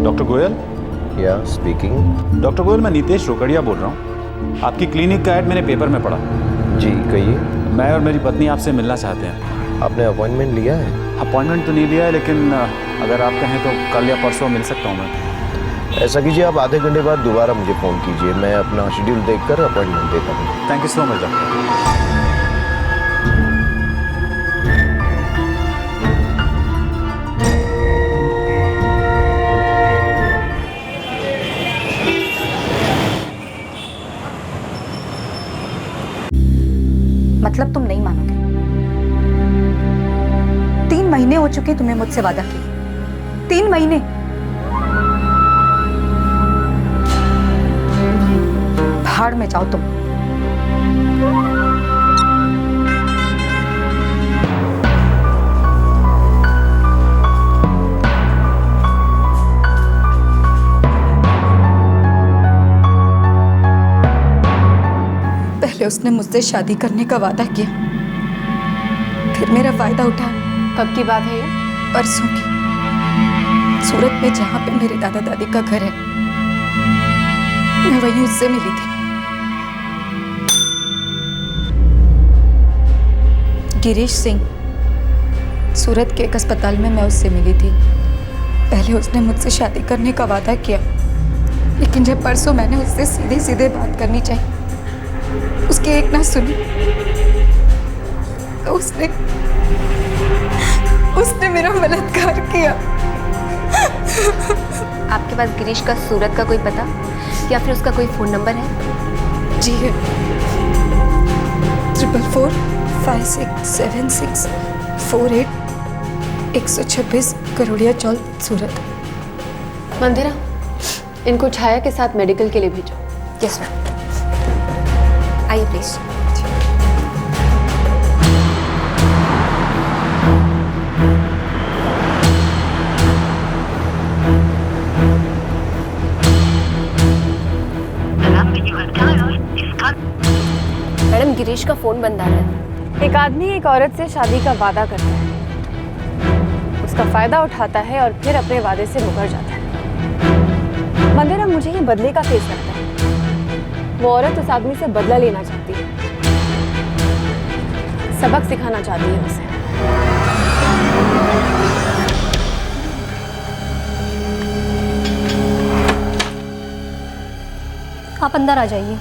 Doctor Goyal? या speaking. Doctor Goyal, मैं नीतेश रोकड़िया बोल रहा हूँ। आपकी क्लिनिक का ऐड मैंने पेपर में पढ़ा। जी कहिए। मैं और मेरी पत्नी आपसे मिलना चाहते हैं। आपने अपॉइंटमेंट लिया है? अपॉइंटमेंट तो नहीं लिया है, लेकिन अगर आप कहें तो कल या परसों मिल सकता हूँ मैं। ऐसा कीजिए, आप आधे घंटे बाद दोबारा मुझे फ़ोन कीजिए, मैं अपना शेड्यूल देखकर अपॉइंटमेंट देता हूँ। Thank you so much doctor. मतलब तुम नहीं मानोगे। 3 महीने हो चुके तुम्हें मुझसे वादा किए। 3 महीने। भाड़ में जाओ तुम। पहले उसने मुझसे शादी करने का वादा किया, फिर मेरा फायदा उठाया। कब की बात है ये? परसों की। सूरत में जहाँ पे मेरे दादा दादी का घर है, मैं वहीं उससे मिली थी। गिरीश सिंह, सूरत के एक अस्पताल में मैं उससे मिली थी। पहले उसने मुझसे शादी करने का वादा किया, लेकिन जब परसों मैंने उससे सीधे सीधे बात करनी चाहिए, उसकी एक ना सुनी, तो उसने मेरा बलात्कार किया। आपके पास गिरीश का सूरत का कोई पता या फिर उसका कोई फोन नंबर है? जी है। 44567648 126 करोड़िया चौल, सूरत। मंदिरा, इनको छाया के साथ मेडिकल के लिए भेजो। Yes ma'am. आइए प्लीज। मैडम, गिरीश का फोन बंद आ रहा है। एक आदमी एक औरत से शादी का वादा करता है, उसका फायदा उठाता है और फिर अपने वादे से मुकर जाता है। मंदिरा, मुझे ये बदले का केस लगता है। वो औरत उस आदमी से बदला लेना चाहती है, सबक सिखाना चाहती है उसे। आप अंदर आ जाइए।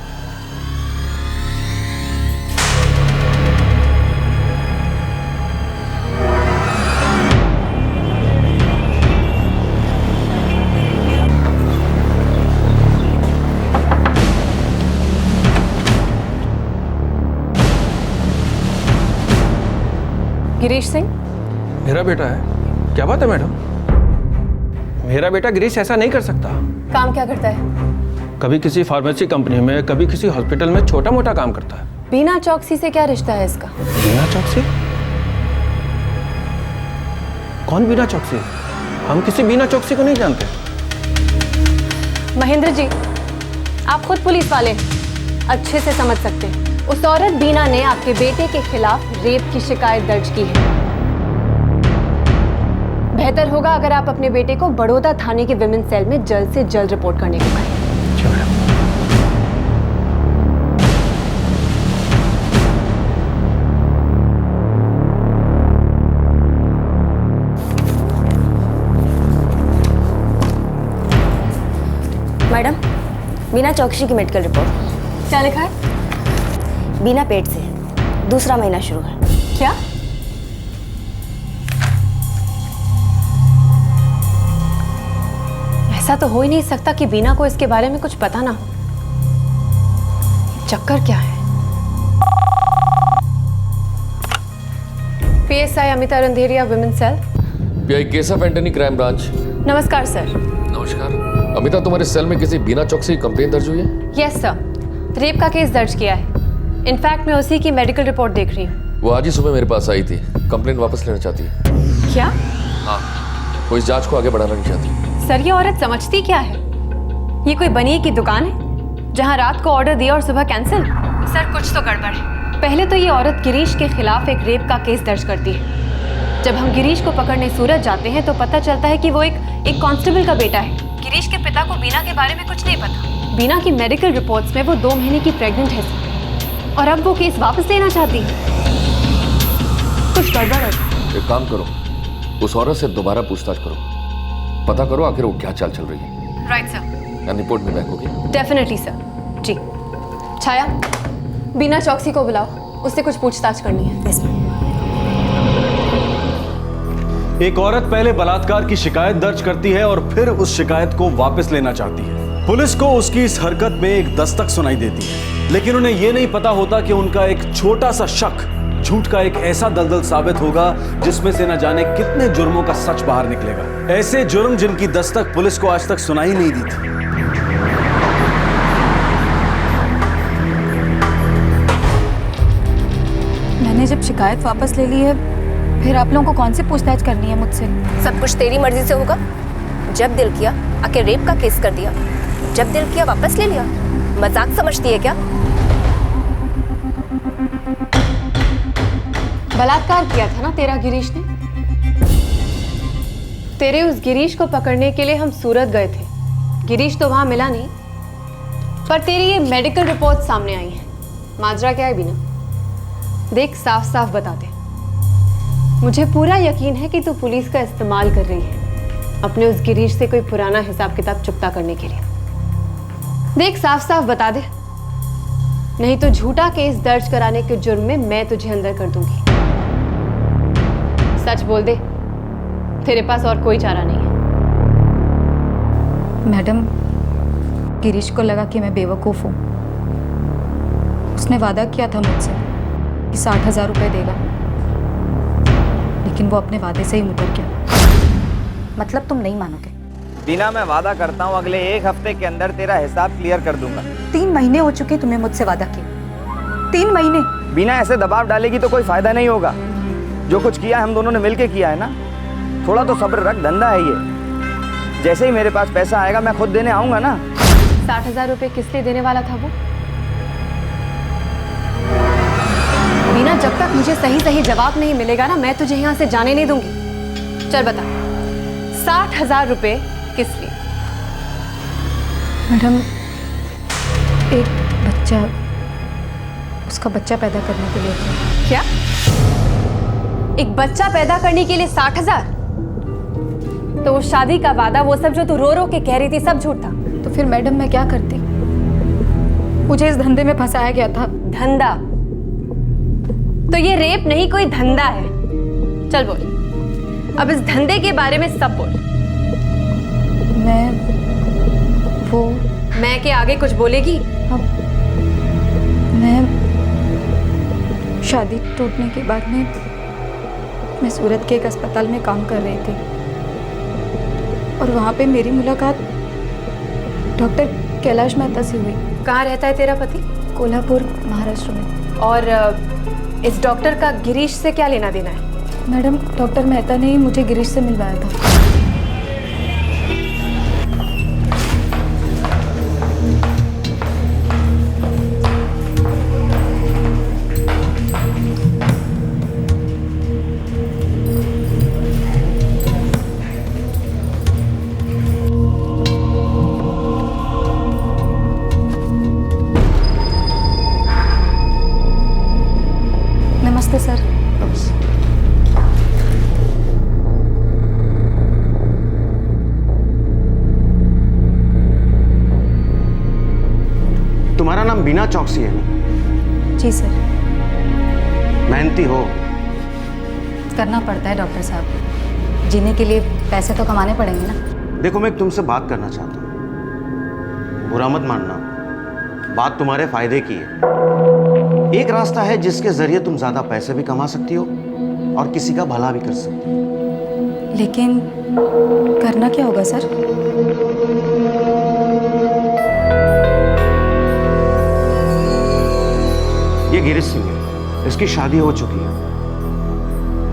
गिरीश सिंह? मेरा बेटा है? क्या बात है मैडम, मेरा बेटा गिरीश ऐसा नहीं कर सकता। काम क्या करता है? कभी किसी फार्मेसी कंपनी में, कभी किसी हॉस्पिटल में छोटा मोटा काम करता है। बीना चौकसी से क्या रिश्ता है इसका? बीना चौकसी? कौन बीना चौकसी? हम किसी बीना चौकसी को नहीं जानते। महेंद्र जी, आप खुद पुलिस वाले हैं, अच्छे से समझ सकते हैं। उस औरत बीना ने आपके बेटे के खिलाफ रेप की शिकायत दर्ज की है। बेहतर होगा अगर आप अपने बेटे को बड़ौदा थाने के विमेन सेल में जल्द से जल्द रिपोर्ट करने को कहें। मैडम, बीना चौकसी की मेडिकल रिपोर्ट। क्या लिखा है? बीना पेट से है, दूसरा महीना शुरू है। क्या? ऐसा तो हो ही नहीं सकता कि बीना को इसके बारे में कुछ पता ना हो। चक्कर क्या है? PSI Amita Randheria, women cell. PI case of Antony, crime branch. नमस्कार सर। नमस्कार। अमिता, तुम्हारे सेल में किसी बीना चौकसी कंप्लेंट दर्ज हुई है? यस सर, रेप का केस दर्ज किया है। इनफैक्ट मैं उसी की मेडिकल रिपोर्ट देख रही हूँ। वो आज ही सुबह मेरे पास आई थी, कंप्लेंट वापस लेना चाहती है। क्या? हाँ, वो इस जांच को आगे बढ़ाना नहीं चाहती। सर, ये औरत समझती क्या है? ये कोई बनिए की दुकान है जहाँ रात को ऑर्डर दिया और सुबह कैंसिल? सर, कुछ तो गड़बड़ है। पहले तो ये औरत गिरीश के खिलाफ एक रेप का केस दर्ज करती है, जब हम गिरीश को पकड़ने सूरत जाते हैं तो पता चलता है कि वो एक कांस्टेबल का बेटा है। गिरीश के पिता को बीना के बारे में कुछ नहीं पता। बीना की मेडिकल रिपोर्ट्स में वो 2 महीने की प्रेग्नेंट है सर, और अब वो केस वापस लेना चाहती है। कुछ गड़बड़ है। एक काम करो, उस औरत से दोबारा पूछताछ करो, पता करो आखिर वो क्या चाल चल रही है। Right sir. एंड रिपोर्ट में बैक होगी। Definitely sir. जी। छाया, बीना चौकसी को बुलाओ, उससे कुछ पूछताछ करनी है। Yes ma'am. एक औरत पहले बलात्कार की शिकायत दर्ज करती है और फिर उस शिकायत को वापस लेना चाहती है। पुलिस को उसकी इस हरकत में एक दस्तक सुनाई देती है, लेकिन उन्हें यह नहीं पता होता कि उनका एक छोटा सा शक झूठ का एक ऐसा दलदल साबित होगा जिसमें से न जाने कितने जुर्मों का सच बाहर निकलेगा। ऐसे जुर्म जिनकी दस्तक पुलिस को आज तक सुनाई नहीं दी थी। मैंने जब शिकायत वापस ले ली है, फिर आप लोगों को कौन सी पूछताछ करनी है मुझसे? सब कुछ तेरी मर्जी से होगा। जब दिल किया आके रेप का केस कर दिया, जब दिल किया वापस ले लिया। मजाक समझती है क्या? बलात्कार किया था ना तेरा गिरीश ने। तेरे उस गिरीश को पकड़ने के लिए हम सूरत गए थे। गिरीश तो वहां मिला नहीं, पर तेरी ये मेडिकल रिपोर्ट सामने आई है। माजरा क्या है बीना? देख, साफ साफ बता दे। मुझे पूरा यकीन है कि तू पुलिस का इस्तेमाल कर रही है अपने उस गिरीश से कोई पुराना हिसाब किताब चुकता करने के लिए। देख, साफ साफ बता दे, नहीं तो झूठा केस दर्ज कराने के जुर्म में मैं तुझे अंदर कर दूंगी। सच बोल दे, तेरे पास और कोई चारा नहीं है। मैडम, गिरीश को लगा कि मैं बेवकूफ़ हूँ। उसने वादा किया था मुझसे कि 60,000 रुपये देगा, लेकिन वो अपने वादे से ही मुकर गया। मतलब तुम नहीं मानोगे? बीना, मैं वादा करता हूँ अगले 1 हफ्ते के अंदर तेरा हिसाब क्लियर कर दूंगा। 3 महीने हो चुके तुम्हें मुझसे वादा किए। 3 महीने। बीना, ऐसे दबाव डालेगी तो कोई फायदा नहीं होगा। जो कुछ किया हम दोनों ने मिलके किया है ना, थोड़ा तो सब्र रख, धंधा है ये। जैसे ही मेरे पास पैसा आएगा मैं खुद देने आऊंगा ना। 60,000 रुपये किस लिए देने वाला था वो? बीना, जब तक मुझे सही सही जवाब नहीं मिलेगा ना, मैं तुझे यहाँ से जाने नहीं दूंगी। चल बता, 60,000 रुपये किस लिए? मैडम, एक बच्चा, उसका बच्चा पैदा करने के लिए। क्या? एक बच्चा पैदा करने के लिए 60,000? तो वो शादी का वादा, वो सब जो तू रो रो के कह रही थी, सब झूठ था। तो फिर मैडम मैं क्या करती? मुझे इस धंधे में फंसाया गया था। धंधा? तो ये रेप नहीं, कोई धंधा है। चल बोल, अब इस धंधे के बारे में सब बोल। मैं के आगे कुछ बोलेगी? अब मैं शादी टूटने के बाद में मैं सूरत के एक अस्पताल में काम कर रही थी, और वहाँ पे मेरी मुलाकात डॉक्टर कैलाश मेहता से हुई। कहाँ रहता है तेरा पति? कोल्हापुर, महाराष्ट्र में। और इस डॉक्टर का गिरीश से क्या लेना देना है? मैडम, डॉक्टर मेहता ने ही मुझे गिरीश से मिलवाया था। नमस्ते सर। तुम्हारा नाम बीना चौकसी है ना? जी सर। मेहनती हो? करना पड़ता है डॉक्टर साहब, जीने के लिए पैसे तो कमाने पड़ेंगे ना। देखो, मैं तुमसे बात करना चाहता हूँ, बुरा मत मानना, बात तुम्हारे फायदे की है। एक रास्ता है जिसके जरिए तुम ज्यादा पैसे भी कमा सकती हो और किसी का भला भी कर सकती हो। लेकिन करना क्या होगा सर? ये गिरीश सिंह है, इसकी शादी हो चुकी है,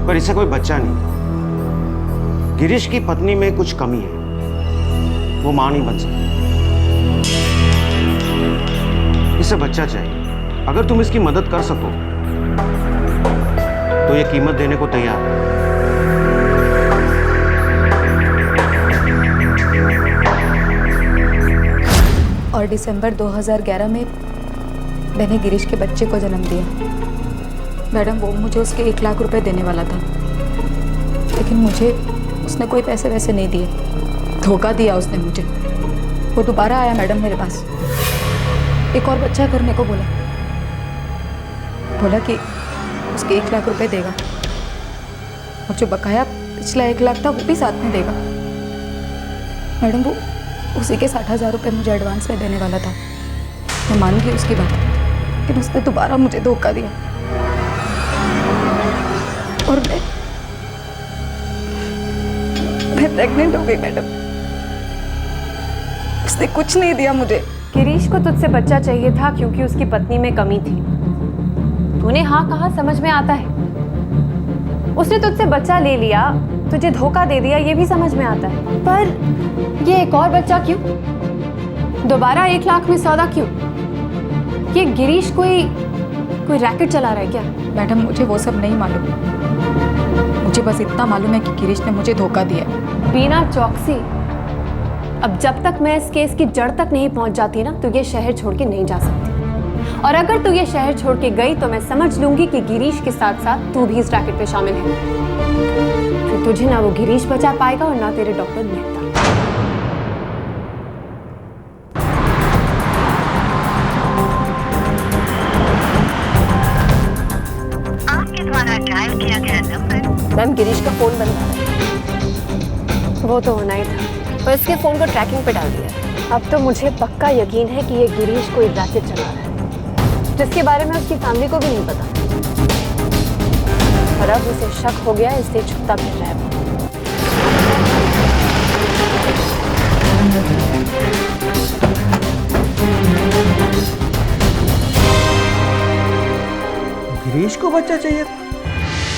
पर इसे कोई बच्चा नहीं। गिरीश की पत्नी में कुछ कमी है, वो मां नहीं बन सकती। इसे बच्चा चाहिए। अगर तुम इसकी मदद कर सको तो ये कीमत देने को तैयार है। और दिसंबर 2011 में मैंने गिरीश के बच्चे को जन्म दिया। मैडम, वो मुझे उसके 1 लाख रुपए देने वाला था, लेकिन मुझे उसने कोई पैसे वैसे नहीं दिए, धोखा दिया उसने मुझे। वो दोबारा आया मैडम मेरे पास, एक और बच्चा करने को बोला कि उसके 1 लाख रुपए देगा और जो बकाया पिछला 1 लाख था वो भी साथ में देगा। मैडम, वो उसी के 60,000 रुपये मुझे एडवांस में देने वाला था। मैं मान गई उसकी बात, लेकिन उसने दोबारा मुझे धोखा दिया और मैं प्रेग्नेंट हो गई मैडम। उसने कुछ नहीं दिया मुझे। गिरीश को तुझसे बच्चा चाहिए था क्योंकि उसकी पत्नी में कमी थी। तूने हाँ कहा, समझ में आता है। उसने तुझसे बच्चा ले लिया, तुझे धोखा दे दिया, ये भी समझ में आता है। पर ये एक और बच्चा क्यों? दोबारा 1 लाख में सौदा क्यों? ये गिरीश कोई रैकेट चला रहा है क्या? मैडम, मुझे वो सब नहीं मालूम। मुझे बस इतना मालूम है कि गिरीश ने मुझे धोखा दिया। बीना चौकसी, अब जब तक मैं इस केस की जड़ तक नहीं पहुंच जाती ना, तो ये शहर छोड़ के नहीं जा सकती। और अगर तू ये शहर छोड़ के गई तो मैं समझ लूंगी कि गिरीश के साथ साथ तू भी इस रैकेट पे शामिल है। फिर तुझे ना वो गिरीश बचा पाएगा और ना तेरे डॉक्टर मेहता। आपके द्वारा डायल किया गया नंबर। मैम, गिरीश का फोन बंद है। वो तो होना ही था, और इसके फोन को ट्रैकिंग पे डाल दिया। अब तो मुझे पक्का यकीन है कि ये गिरीश कोई रैकेट चला रहा है जिसके बारे में उसकी फैमिली को भी नहीं पता। और अब उसे शक हो गया, इसलिए छुपता फिर रहा है। गिरीश को बच्चा चाहिए था।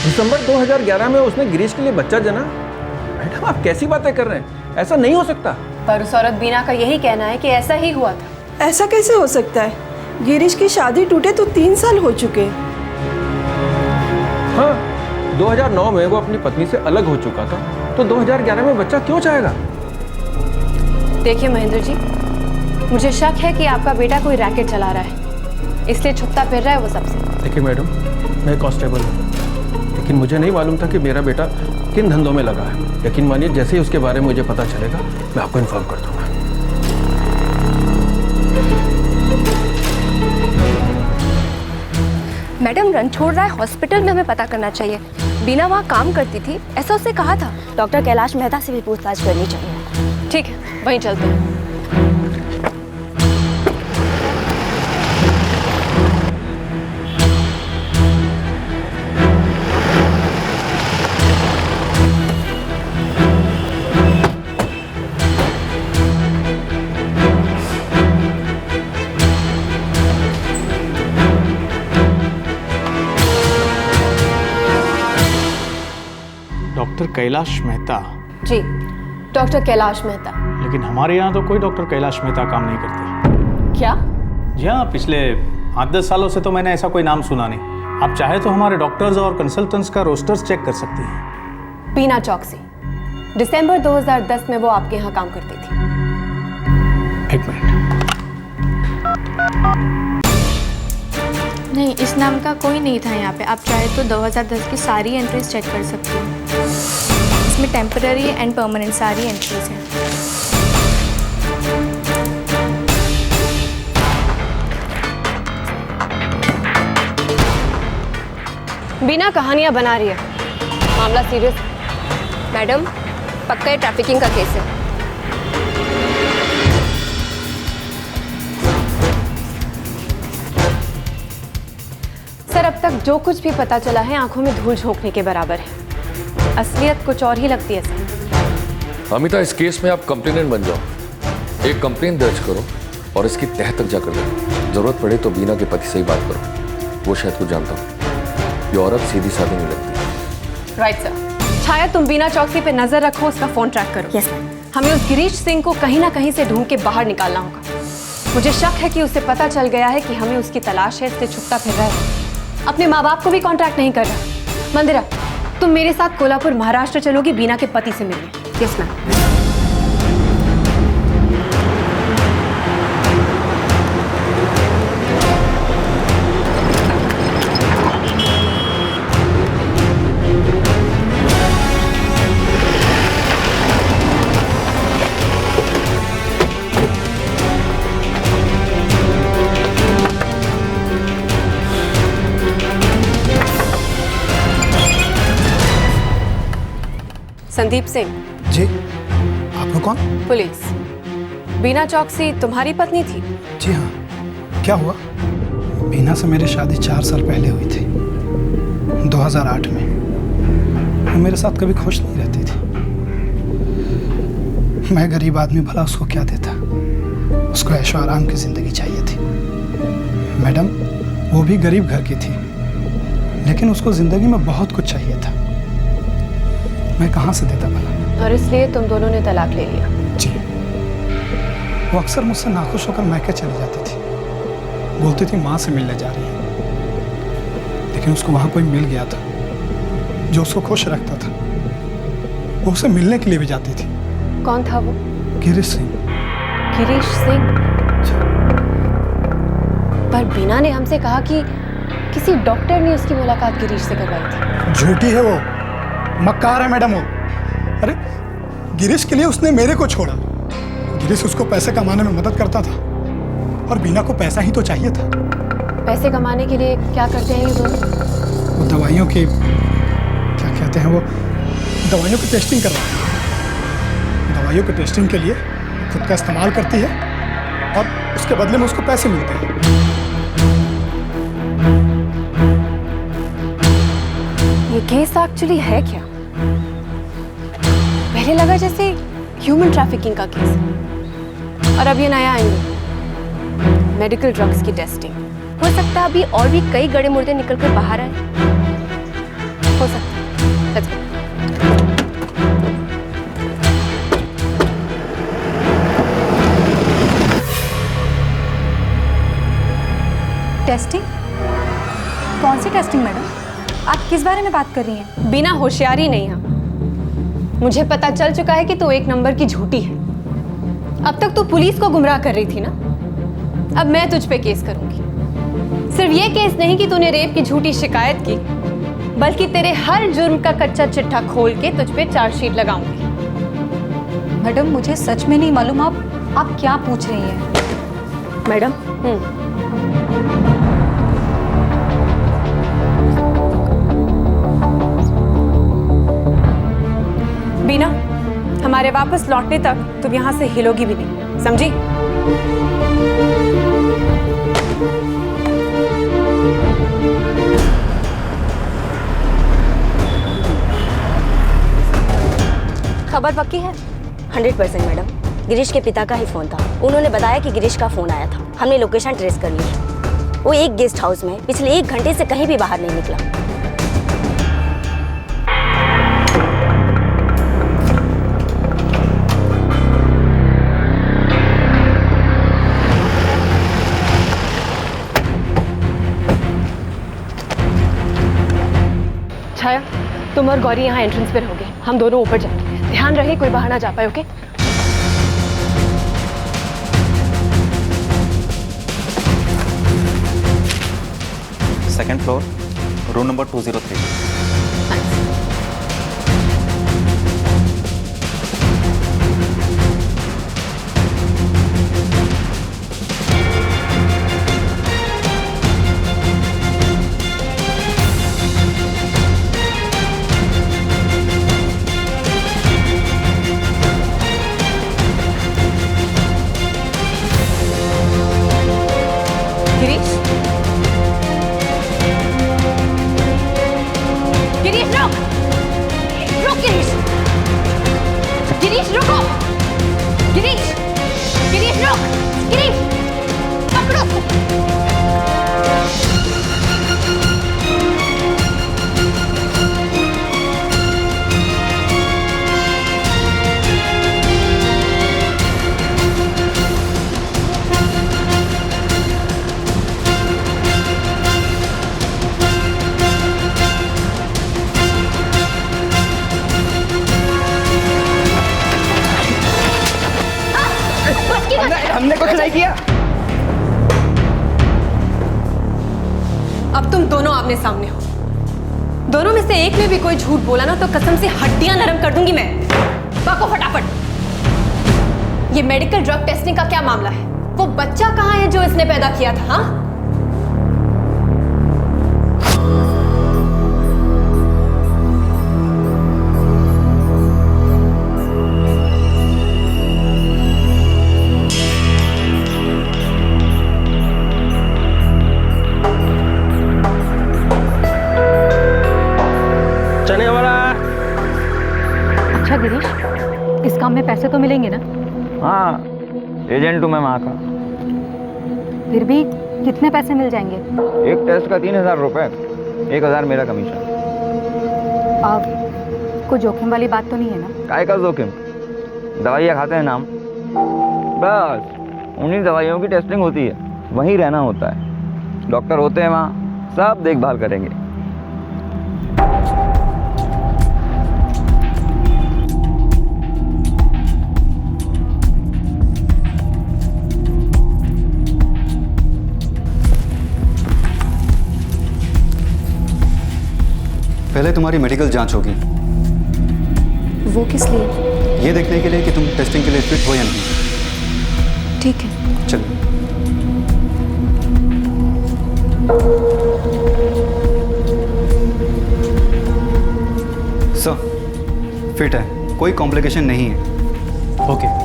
दिसंबर 2011 में उसने गिरीश के लिए बच्चा जना। मैडम, आप कैसी बातें कर रहे हैं? ऐसा नहीं हो सकता। पर उस औरत बीना का यही कहना है कि ऐसा ही हुआ था। ऐसा कैसे हो सकता है? गिरीश की शादी टूटे तो 3 साल हो चुके। हाँ, 2009 में वो अपनी पत्नी से अलग हो चुका था, तो 2011 में बच्चा क्यों चाहेगा? देखिए महेंद्र जी, मुझे शक है कि आपका बेटा कोई रैकेट चला रहा है, इसलिए छुपता फिर रहा है वो सबसे। देखिए मैडम, मैं कांस्टेबल हूँ, लेकिन मुझे नहीं मालूम था कि मेरा बेटा किन धंधों में लगा है। यकीन मानिए, जैसे ही उसके बारे में मुझे पता चलेगा मैं आपको इन्फॉर्म कर दूंगा। मैडम, रन छोड़ रहा है, हॉस्पिटल में हमें पता करना चाहिए। बीना वहाँ काम करती थी, ऐसा उससे कहा था। डॉक्टर कैलाश मेहता से भी पूछताछ करनी चाहिए। ठीक है, वहीं चलते हैं। डॉक्टर कैलाश मेहता? जी, डॉक्टर कैलाश मेहता। लेकिन हमारे यहाँ तो कोई डॉक्टर कैलाश मेहता काम नहीं करते। क्या? जी हाँ, पिछले 8-10 सालों से तो मैंने ऐसा कोई नाम सुना नहीं। आप चाहे तो हमारे डॉक्टर्स और कंसल्टेंट्स का रोस्टर्स चेक कर सकती हैं। बीना चौकसी, दिसंबर 2010 में वो आपके यहाँ काम करती थी। 1 मिनट। नहीं, इस नाम का कोई नहीं था यहाँ पे। आप चाहे तो 2010 की सारी एंट्रीज चेक कर सकते हो। इसमें टेम्पररी एंड परमानेंट सारी एंट्रीज हैं। बीना कहानियां बना रही है, मामला सीरियस। मैडम, पक्का ये ट्रैफिकिंग का केस है। सर, अब तक जो कुछ भी पता चला है आंखों में धूल झोंकने के बराबर है। असलियत कुछ और ही लगती है सर। अमिता, इस केस में आप कंप्लेनेंट बन जाओ, एक कंप्लेन दर्ज करो और इसकी तह तक जाकर दो। जरूरत पड़े तो बीना के पति से ही बात करो, वो शायद कुछ जानता हो। ये औरत सीधी सादी नहीं लगती। Right sir. छाया, तुम बीना चौकसी पे नजर रखो, उसका फोन ट्रैक करो। Yes ma'am. हमें उस गिरीश सिंह को कहीं ना कहीं से ढूंढ के बाहर निकालना होगा। मुझे शक है कि उसे पता चल गया है कि हमें उसकी तलाश है, इसलिए छुपता फिर रहा है। अपने माँ बाप को भी कांटेक्ट नहीं कर रहा। मंदिरा, तुम मेरे साथ कोल्हापुर महाराष्ट्र चलोगी बीना के पति से मिलने। Yes ma'am. संदीप सिंह। जी, आप लोग कौन? पुलिस। बीना चौकसी तुम्हारी पत्नी थी? जी हाँ। क्या हुआ? बीना से मेरी शादी 4 साल पहले हुई थी, 2008 में। वो मेरे साथ कभी खुश नहीं रहती थी। मैं गरीब आदमी, भला उसको क्या देता। उसको ऐशो आराम की ज़िंदगी चाहिए थी। मैडम, वो भी गरीब घर की थी, लेकिन उसको ज़िंदगी में बहुत कुछ चाहिए था। मैं कहाँ से देता भला? और इसलिए तुम दोनों ने तलाक ले लिया? जी। वो अक्सर मुझसे नाखुश होकर मैके चली जाती थी। बोलती थी माँ से मिलने जा रही है, लेकिन उसको वहाँ कोई मिल गया था जो उसको खुश रखता था। वो उसे मिलने के लिए भी जाती थी। कौन था वो? गिरीश सिंह। गिरीश सिंह? पर बीना ने हमसे कहा कि किसी डॉक्टर ने उसकी मुलाकात गिरीश से करवाई थी। झूठी है वो, मक्कार है मैडम वो। अरे गिरीश के लिए उसने मेरे को छोड़ा। गिरीश उसको पैसे कमाने में मदद करता था और बीना को पैसा ही तो चाहिए था। पैसे कमाने के लिए क्या करते हैं ये दोनों? वो दवाइयों की, क्या कहते हैं वो, दवाइयों की टेस्टिंग करवाती है। दवाइयों की टेस्टिंग के लिए खुद का इस्तेमाल करती है और उसके बदले में उसको पैसे मिलते हैं। ये केस एक्चुअली है क्या? पहले लगा जैसे ह्यूमन ट्रैफिकिंग का केस, और अब ये नया एंगल, मेडिकल ड्रग्स की टेस्टिंग। हो सकता है अभी और भी कई गड़े मुर्दे निकल कर बाहर आए। हो सकता है। Let's go. टेस्टिंग? कौन सी टेस्टिंग मैडम? आप किस बारे में बात कर रही हैं? बिना होशियारी नहीं है। मुझे पता चल चुका है कि तू एक नंबर की झूठी है। अब तक तू पुलिस को गुमराह कर रही थी ना, अब मैं तुझ पे केस करूंगी। सिर्फ ये केस नहीं कि तूने रेप की झूठी शिकायत की, बल्कि तेरे हर जुर्म का कच्चा चिट्ठा खोल के तुझ पे चार्जशीट लगाऊंगी। मैडम, मुझे सच में नहीं मालूम आप क्या पूछ रही हैं। मैडम, बीना, हमारे वापस लौटने तक तुम यहां से हिलोगी भी नहीं, समझी? खबर पक्की है? 100% मैडम। गिरीश के पिता का ही फोन था। उन्होंने बताया कि गिरीश का फोन आया था। हमने लोकेशन ट्रेस कर ली। वो एक गेस्ट हाउस में पिछले 1 घंटे से कहीं भी बाहर नहीं निकला। छाया, तुम और गौरी यहाँ एंट्रेंस पे रहोगे, हम दोनों ऊपर जाएंगे। ध्यान रहे कोई बाहर ना जा पाए, okay? Second floor, room number 203। Girish, Girish रुक, रुक गिरीश, गिरीश रुको, गिरीश, गिरीश रुक, गिरीश पकड़ो। हमने कुछ नहीं किया। अब तुम दोनों आमने सामने हो। दोनों में से एक ने भी कोई झूठ बोला ना तो कसम से हड्डियां नरम कर दूंगी मैं। बाको फटाफट। ये मेडिकल ड्रग टेस्टिंग का क्या मामला है? वो बच्चा कहाँ है जो इसने पैदा किया था? हाँ, पैसे तो मिलेंगे ना? हाँ, एजेंट हूँ मैं वहाँ का। फिर भी कितने पैसे मिल जाएंगे? एक टेस्ट का 3,000 रुपये, 1,000 मेरा कमीशन। अब कोई जोखिम वाली बात तो नहीं है ना? काय का जोखिम? दवाइयाँ खाते हैं नाम, बस उन्हीं दवाइयों की टेस्टिंग होती है, वहीं रहना होता है। डॉक्टर होते हैं वहाँ, सब देखभाल करेंगे। पहले तुम्हारी मेडिकल जांच होगी। वो किस लिए? ये देखने के लिए कि तुम टेस्टिंग के लिए फिट हो या नहीं। ठीक है। चलिए। सर, फिट है, कोई कॉम्प्लिकेशन नहीं है। ओके।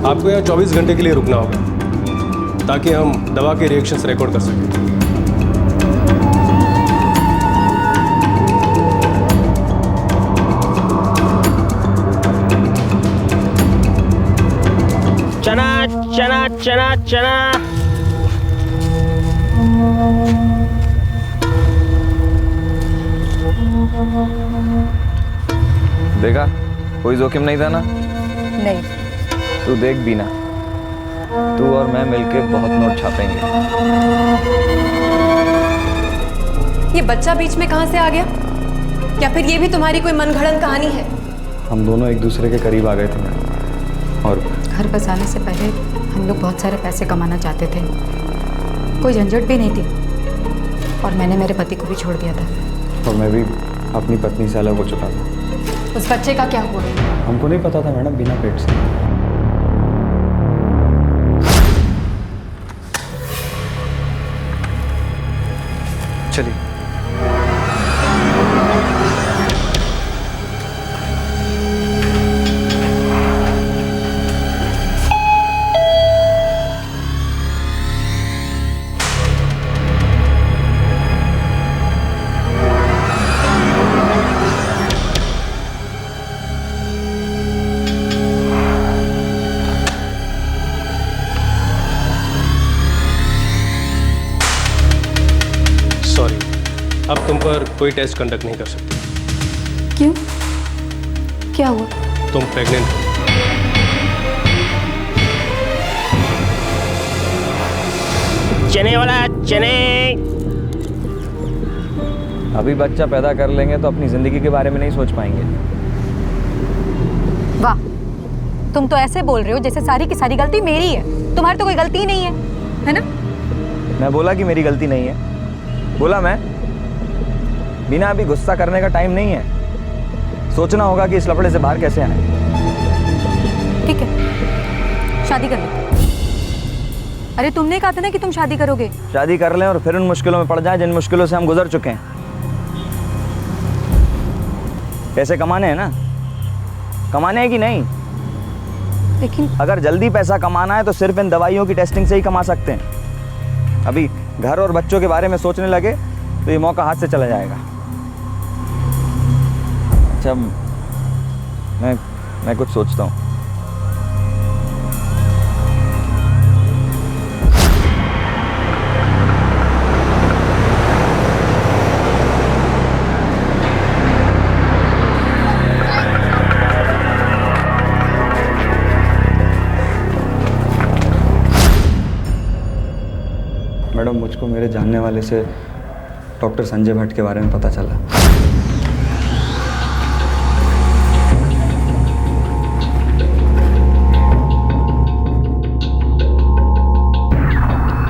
आपको यहाँ 24 घंटे के लिए रुकना होगा ताकि हम दवा के रिएक्शंस रिकॉर्ड कर सकें। चना चना चना चना। देखा, कोई जोखिम नहीं था ना? नहीं। तू देख बीना, तू और मैं मिलके बहुत नोट छापेंगे। ये बच्चा बीच में कहाँ से आ गया? या फिर ये भी तुम्हारी कोई मनगढ़ंत कहानी है? हम दोनों एक दूसरे के करीब आ गए थे मैडम, और घर बसाने से पहले हम लोग बहुत सारे पैसे कमाना चाहते थे, कोई झंझट भी नहीं थी, और मैंने मेरे पति को भी छोड़ दिया था। और मैं भी अपनी पत्नी से अलग हो चुका था। उस बच्चे का क्या हुआ? हमको नहीं पता था मैडम, बिना पेट से। चलिए। अब तुम पर कोई टेस्ट कंडक्ट नहीं कर सकते। क्यों? क्या हुआ? तुम प्रेग्नेंट हो। चने वाला चने। अभी बच्चा पैदा कर लेंगे तो अपनी जिंदगी के बारे में नहीं सोच पाएंगे। वाह, तुम तो ऐसे बोल रहे हो जैसे सारी की सारी गलती मेरी है। तुम्हारी तो कोई गलती नहीं है ना? मैं बोला कि मेरी गलती नहीं है? बोला मैं? बिना अभी गुस्सा करने का टाइम नहीं है। सोचना होगा कि इस लफड़े से बाहर कैसे आए। ठीक है, शादी कर लो। अरे तुमने कहा था ना कि तुम शादी करोगे। शादी कर लें और फिर उन मुश्किलों में पड़ जाएं जिन मुश्किलों से हम गुजर चुके हैं। पैसे कमाने हैं ना, कमाने हैं कि नहीं? लेकिन अगर जल्दी पैसा कमाना है तो सिर्फ इन दवाइयों की टेस्टिंग से ही कमा सकते हैं। अभी घर और बच्चों के बारे में सोचने लगे तो ये मौका हाथ से चला जाएगा। अच्छा, मैं कुछ सोचता हूँ। मैडम, मुझको मेरे जानने वाले से डॉक्टर संजय भट्ट के बारे में पता चला।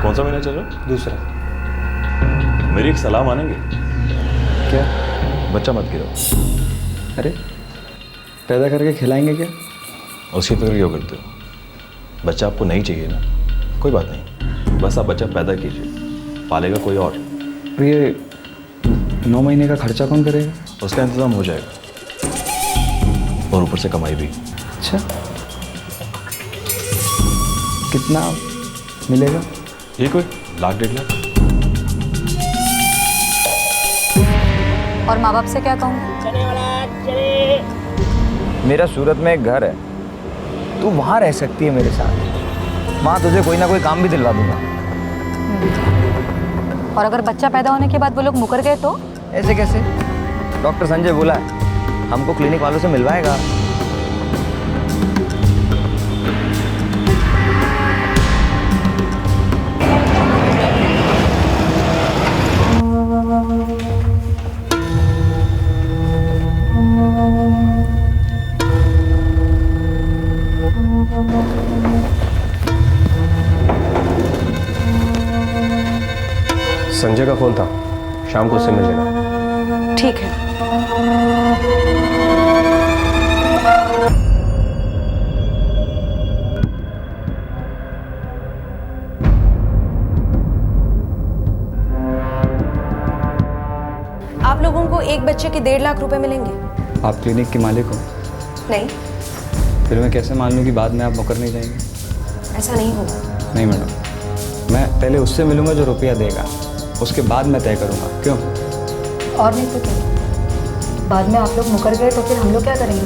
कौन सा महीना चल रहा? दूसरा। मेरी एक सलाह मानेंगे? क्या? बच्चा मत गिराओ। अरे, पैदा करके खिलाएंगे क्या? उसकी फिक्र क्यों करते हो? बच्चा आपको नहीं चाहिए ना, कोई बात नहीं, बस आप बच्चा पैदा कीजिए, पालेगा कोई और। ये 9 महीने का खर्चा कौन करेगा? उसका इंतजाम हो जाएगा। और ऊपर से कमाई भी। अच्छा, कितना मिलेगा? ये कोई 1,00,000-1,50,000। और माँ बाप से क्या कहूँ? मेरा सूरत में एक घर है, तू वहाँ रह सकती है मेरे साथ। माँ तुझे कोई ना कोई काम भी दिलवा दूंगा। और अगर बच्चा पैदा होने के बाद वो लोग मुकर गए तो? ऐसे कैसे? डॉक्टर संजय बोला है हमको क्लिनिक वालों से मिलवाएगा। संजय का फोन था, शाम को उससे मिल लेना। ठीक है। आप लोगों को एक बच्चे के 1.5 लाख रुपए मिलेंगे। आप क्लिनिक के मालिक हो? नहीं। फिर मैं कैसे मान लूँ कि बाद में आप मुकर नहीं जाएंगे? ऐसा नहीं होगा। नहीं मैडम, मैं पहले उससे मिलूंगा जो रुपया देगा, उसके बाद मैं तय करूंगा। क्यों? और नहीं तो क्या, बाद में आप लोग मुकर गए तो फिर हम लोग क्या करेंगे?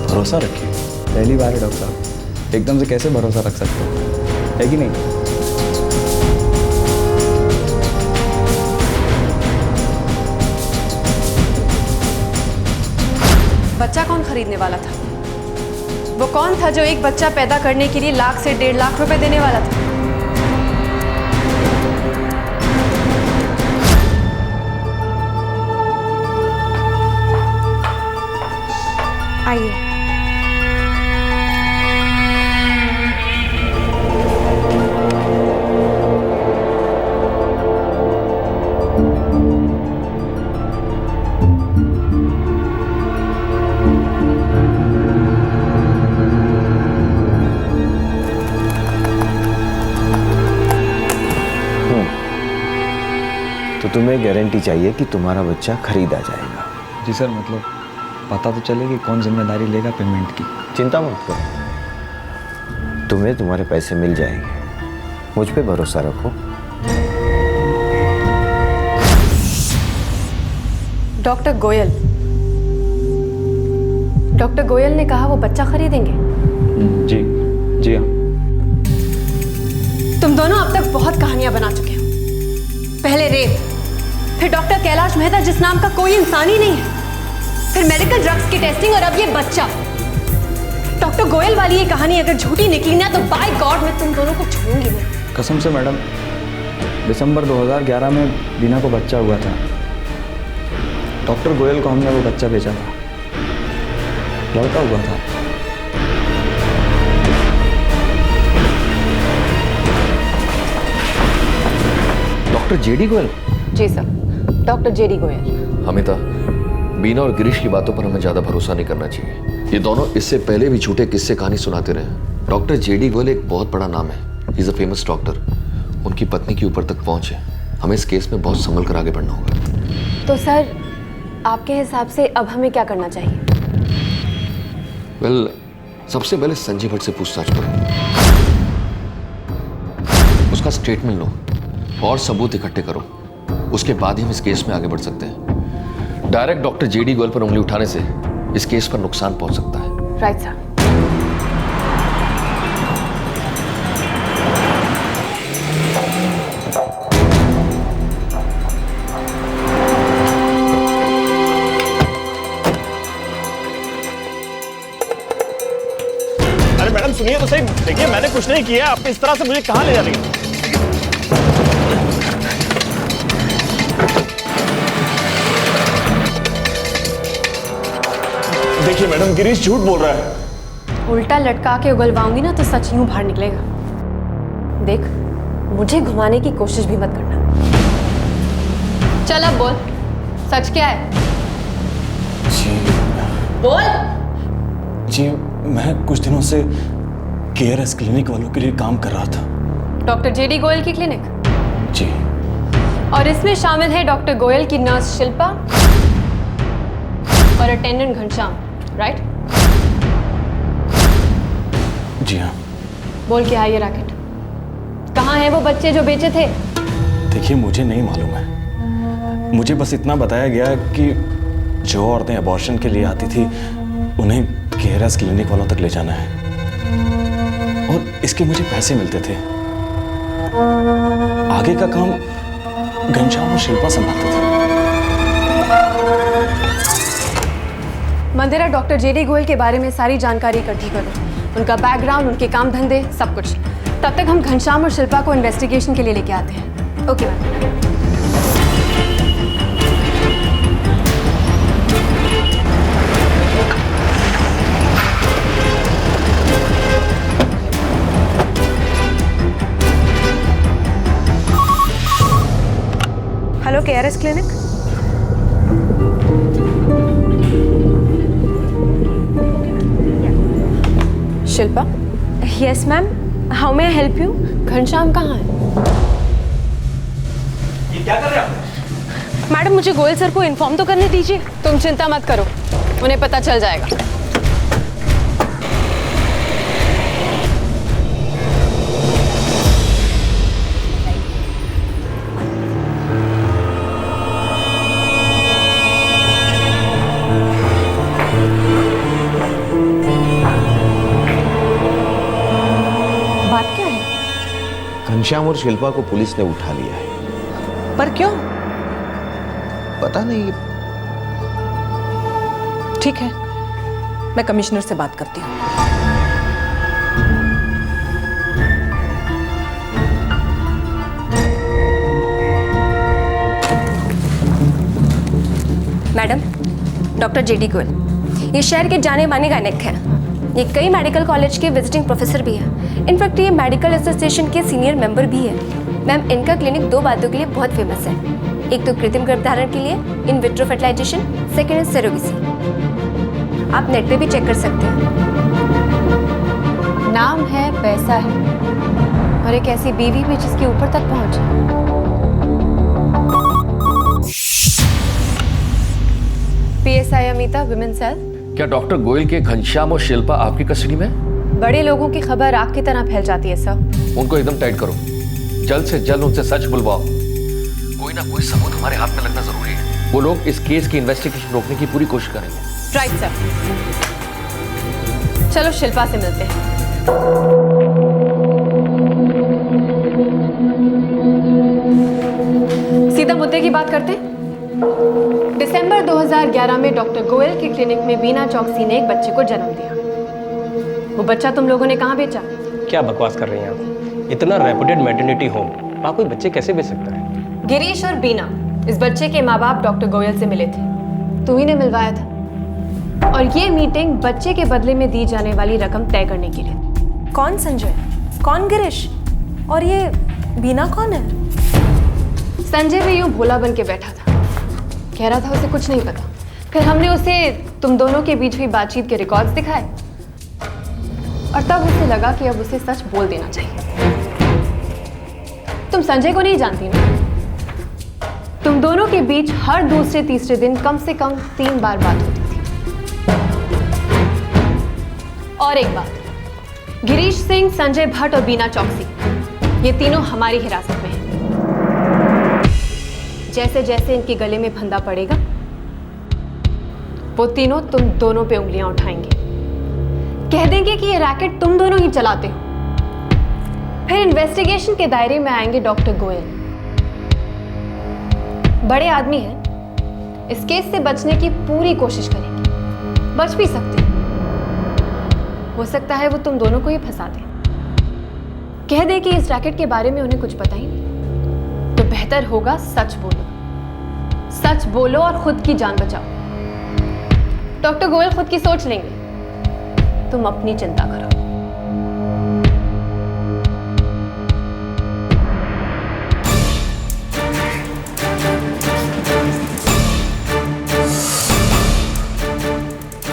भरोसा रखिए। पहली बार है डॉक्टर साहब, एकदम से कैसे भरोसा रख सकते हो, है कि नहीं? बच्चा कौन खरीदने वाला था? वो कौन था जो एक बच्चा पैदा करने के लिए 1,00,000 से 1.5 लाख रुपए देने वाला था? आइए। तो तुम्हें गारंटी चाहिए कि तुम्हारा बच्चा खरीदा जाएगा? जी सर, मतलब पता तो चले कि कौन जिम्मेदारी लेगा पेमेंट की। चिंता मत करो, तुम्हें तुम्हारे पैसे मिल जाएंगे। मुझ पे भरोसा रखो। डॉक्टर गोयल, डॉक्टर गोयल ने कहा वो बच्चा खरीदेंगे। जी जी हाँ। तुम दोनों अब तक बहुत कहानियां बना चुके हो। पहले रेप, फिर डॉक्टर कैलाश मेहता जिस नाम का कोई इंसान ही नहीं है, फिर मेडिकल ड्रग्स की टेस्टिंग और अब ये बच्चा। डॉक्टर गोयल वाली ये कहानी अगर झूठी निकली ना तो बाय गॉड मैं तुम दोनों को छोड़ूंगी नहीं। कसम से मैडम, दिसंबर 2011 में बीना को बच्चा हुआ था। डॉक्टर गोयल को हमने वो बच्चा बेचा था, लड़का हुआ था। Doctor JD Goyal? जी sir, doctor JD Goyal. Amita, Bina और गिरीश की बातों पर हमें ज्यादा भरोसा नहीं करना चाहिए। ये दोनों इससे पहले भी झूठे किस्से कहानी सुनाते रहे। डॉक्टर जेडी गोयल एक बहुत बड़ा नाम है, he is a famous doctor. उनकी पत्नी की ऊपर तक पहुंच है। हमें इस केस में बहुत संभल कर आगे बढ़ना होगा। तो सर, आपके हिसाब से अब हमें क्या करना चाहिए? वेल, सबसे पहले संजय भट्ट से पूछताछ करो, उसका स्टेटमेंट लो और सबूत इकट्ठे करो। उसके बाद ही हम इस केस में आगे बढ़ सकते हैं। डायरेक्ट डॉक्टर जेडी गोयल पर उंगली उठाने से इस केस पर नुकसान पहुंच सकता है। Right sir. अरे मैडम सुनिए तो सही, देखिए मैंने कुछ नहीं किया, आप इस तरह से मुझे कहाँ ले जा रही हैं? देखिए मैडम, गिरीश झूठ बोल रहा है। उल्टा लटका के उगलवाऊंगी ना तो सच यूं बाहर निकलेगा। देख, मुझे घुमाने की कोशिश भी मत करना। चल अब बोल, सच क्या है? जी बोल। जी, मैं कुछ दिनों से केयरएस क्लिनिक वालों के लिए काम कर रहा था। डॉक्टर जेडी गोयल की क्लिनिक? जी। और इसमें शामिल है डॉक्टर गोयल की नर्स शिल्पा और अटेंडेंट घनश्याम, राइट? जी हाँ। बोल क्या है ये रैकेट? कहाँ हैं वो बच्चे जो बेचे थे? देखिए मुझे नहीं मालूम है, मुझे बस इतना बताया गया कि जो औरतें अबॉर्शन के लिए आती थी उन्हें केयरस क्लिनिक वालों तक ले जाना है और इसके मुझे पैसे मिलते थे। आगे का काम घनश्याम और शिल्पा संभालते थे। मंदिरा डॉक्टर जेडी गोयल के बारे में सारी जानकारी इकट्ठी करो, उनका बैकग्राउंड, उनके काम धंधे, सब कुछ। तब तक हम घनश्याम और शिल्पा को इन्वेस्टिगेशन के लिए लेके आते हैं। Okay ma'am. Hello KRS clinic. Shilpa? Yes ma'am, how may I help you? Ghanshyam कहाँ है? ये क्या कर रहे हो? मैडम मुझे गोयल सर को इन्फॉर्म तो करने दीजिए। तुम चिंता मत करो, उन्हें पता चल जाएगा। घनश्याम और शिल्पा को पुलिस ने उठा लिया है। पर क्यों? पता नहीं। ठीक है, मैं कमिश्नर से बात करती हूँ। मैडम, डॉक्टर जेडी गोयल ये शहर के जाने माने गायक हैं। ये कई मेडिकल कॉलेज के विजिटिंग प्रोफेसर भी हैं। इनफैक्ट ये मेडिकल एसोसिएशन के सीनियर मेंबर भी हैं। मैम, इनका क्लिनिक दो बातों के लिए बहुत फेमस है। एक तो कृत्रिम गर्भधारण के लिए, in vitro fertilisation, second is surrogacy. आप नेट पे भी चेक कर सकते हैं। नाम है, पैसा है और एक ऐसी बीवी भी जिसके ऊपर तक पहुंचे। PSI Amita, women cell. क्या डॉक्टर गोयल के घनश्याम और शिल्पा आपकी कस्टडी में? बड़े लोगों की खबर आग की तरह फैल जाती है सर। उनको एकदम टाइट करो, जल्द से जल्द उनसे सच बुलवाओ। कोई ना कोई सबूत हमारे हाथ में लगना जरूरी है। वो लोग इस केस की इन्वेस्टिगेशन रोकने की पूरी कोशिश करेंगे। Right sir. चलो शिल्पा से मिलते हैं। सीधा मुद्दे की बात करते हैं। दिसंबर 2011 में डॉक्टर गोयल के क्लिनिक में बीना चौकसी ने एक बच्चे को जन्म दिया। वो बच्चा तुम लोगों ने कहाँ बेचा? क्या बकवास कर रही हैं आप? इतना रेपुटेड मैटरनिटी होम, वहाँ कोई बच्चे कैसे बेच सकता है? गिरीश और बीना, इस बच्चे के माँ बाप डॉक्टर गोयल से मिले थे। तू ही ने मिलवाया था। और ये मीटिंग बच्चे के बदले में दी जाने वाली रकम तय करने के लिए। कौन संजय? कौन गिरीश? और ये बीना कौन है? संजय भी यूं भोला बन के बैठा था, कह रहा था उसे कुछ नहीं पता। फिर हमने उसे तुम दोनों के बीच हुई बातचीत के रिकॉर्ड्स दिखाए और तब उसे लगा कि अब उसे सच बोल देना चाहिए। तुम संजय को नहीं जानती ना? तुम दोनों के बीच हर दूसरे तीसरे दिन कम से कम 3 बार बात होती थी। और एक बात, गिरीश सिंह, संजय भट्ट और बीना चौकसी, ये तीनों हमारी हिरासत में हैं। जैसे जैसे इनके गले में फंदा पड़ेगा, वो तीनों तुम दोनों पे उंगलियां उठाएंगे। कह देंगे कि ये रैकेट तुम दोनों ही चलाते हो। फिर इन्वेस्टिगेशन के दायरे में आएंगे डॉक्टर गोयल। बड़े आदमी हैं, इस केस से बचने की पूरी कोशिश करेंगे। बच भी सकते हैं। हो सकता है वो तुम दोनों को ही फंसा दें। कह दे कि इस रैकेट के बारे में उन्हें कुछ पता ही नहीं। तो बेहतर होगा सच बोलो। सच बोलो और खुद की जान बचाओ। डॉक्टर गोयल खुद की सोच लेंगे, तुम अपनी चिंता करो।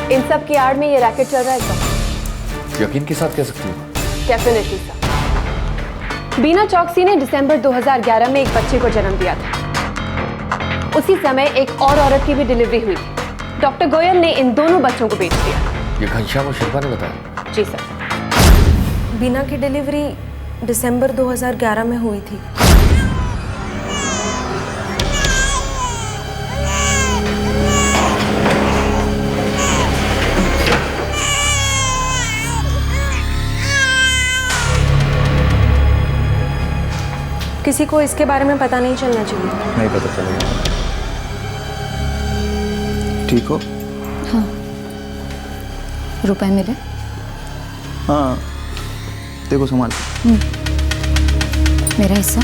इन सब की आड़ में ये रैकेट चल रहा है क्या? यकीन के साथ कह सकती हूँ। Definitely sir. बीना चौकसी ने दिसंबर 2011 में एक बच्चे को जन्म दिया था। उसी समय एक और औरत की भी डिलीवरी हुई थी। डॉक्टर गोयल ने इन दोनों बच्चों को बेच दिया। ये घनश्याम और शिल्पा ने बताया? जी सर। बीना की डिलीवरी दिसंबर 2011 में हुई थी। किसी को इसके बारे में पता नहीं चलना चाहिए। नहीं पता चलेगा। ठीक हो? हाँ। रुपए मिले? हाँ, देखो संभाल। मेरा हिस्सा?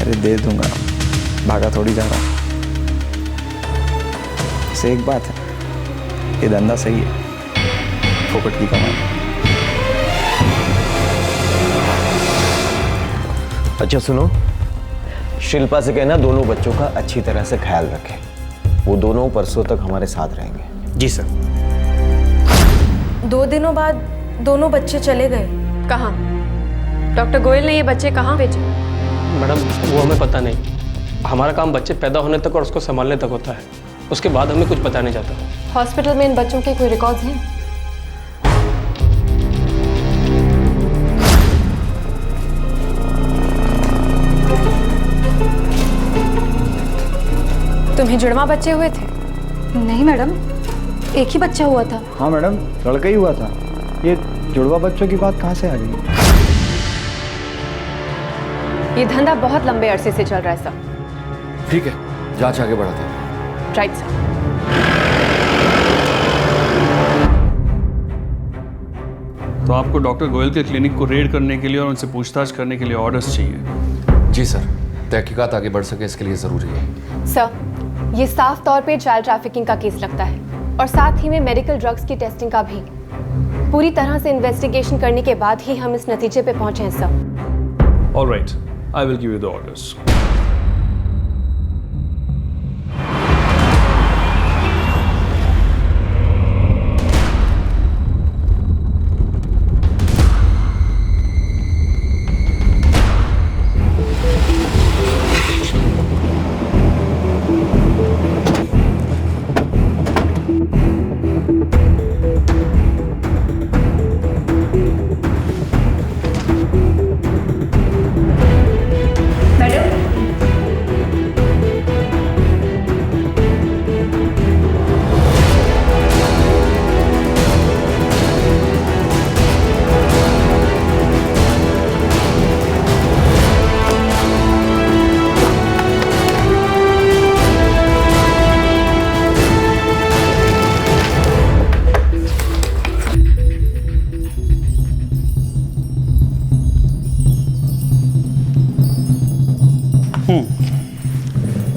अरे दे दूंगा, भागा थोड़ी जा रहा। से एक बात है, ये धंधा सही है, फोकट की कमाई। अच्छा सुनो, शिल्पा से कहना दोनों बच्चों का अच्छी तरह से ख्याल रखें। वो दोनों परसों तक हमारे साथ रहेंगे। जी सर। 2 दिनों बाद दोनों बच्चे चले गए। कहाँ? डॉक्टर गोयल ने ये बच्चे कहाँ भेजे? मैडम वो हमें पता नहीं। हमारा काम बच्चे पैदा होने तक और उसको संभालने तक होता है, उसके बाद हमें कुछ पता नहीं जाता। हॉस्पिटल में इन बच्चों के कोई रिकॉर्ड्स हैं? तुम्हें जुड़वा बच्चे हुए थे? नहीं मैडम, एक ही बच्चा हुआ था। हाँ मैडम, लड़का ही हुआ था। ये जुड़वा बच्चों की बात कहाँ से आ गई? ये धंधा बहुत लंबे अरसे से चल रहा है सर। ठीक है, जांच आगे बढ़ाते हैं। Right sir. तो आपको डॉक्टर गोयल के क्लिनिक को रेड करने के लिए और उनसे पूछताछ करने के लिए ऑर्डर्स चाहिए? जी सर, तहकीकात आगे बढ़ सके इसके लिए ज़रूरी है। सर, ये साफ तौर पे चाइल्ड ट्रैफिकिंग का केस लगता है और साथ ही में मेडिकल ड्रग्स की टेस्टिंग का भी। पूरी तरह से इन्वेस्टिगेशन करने के बाद ही हम इस नतीजे पे पहुंचे हैं sir. All right, I will give you the orders.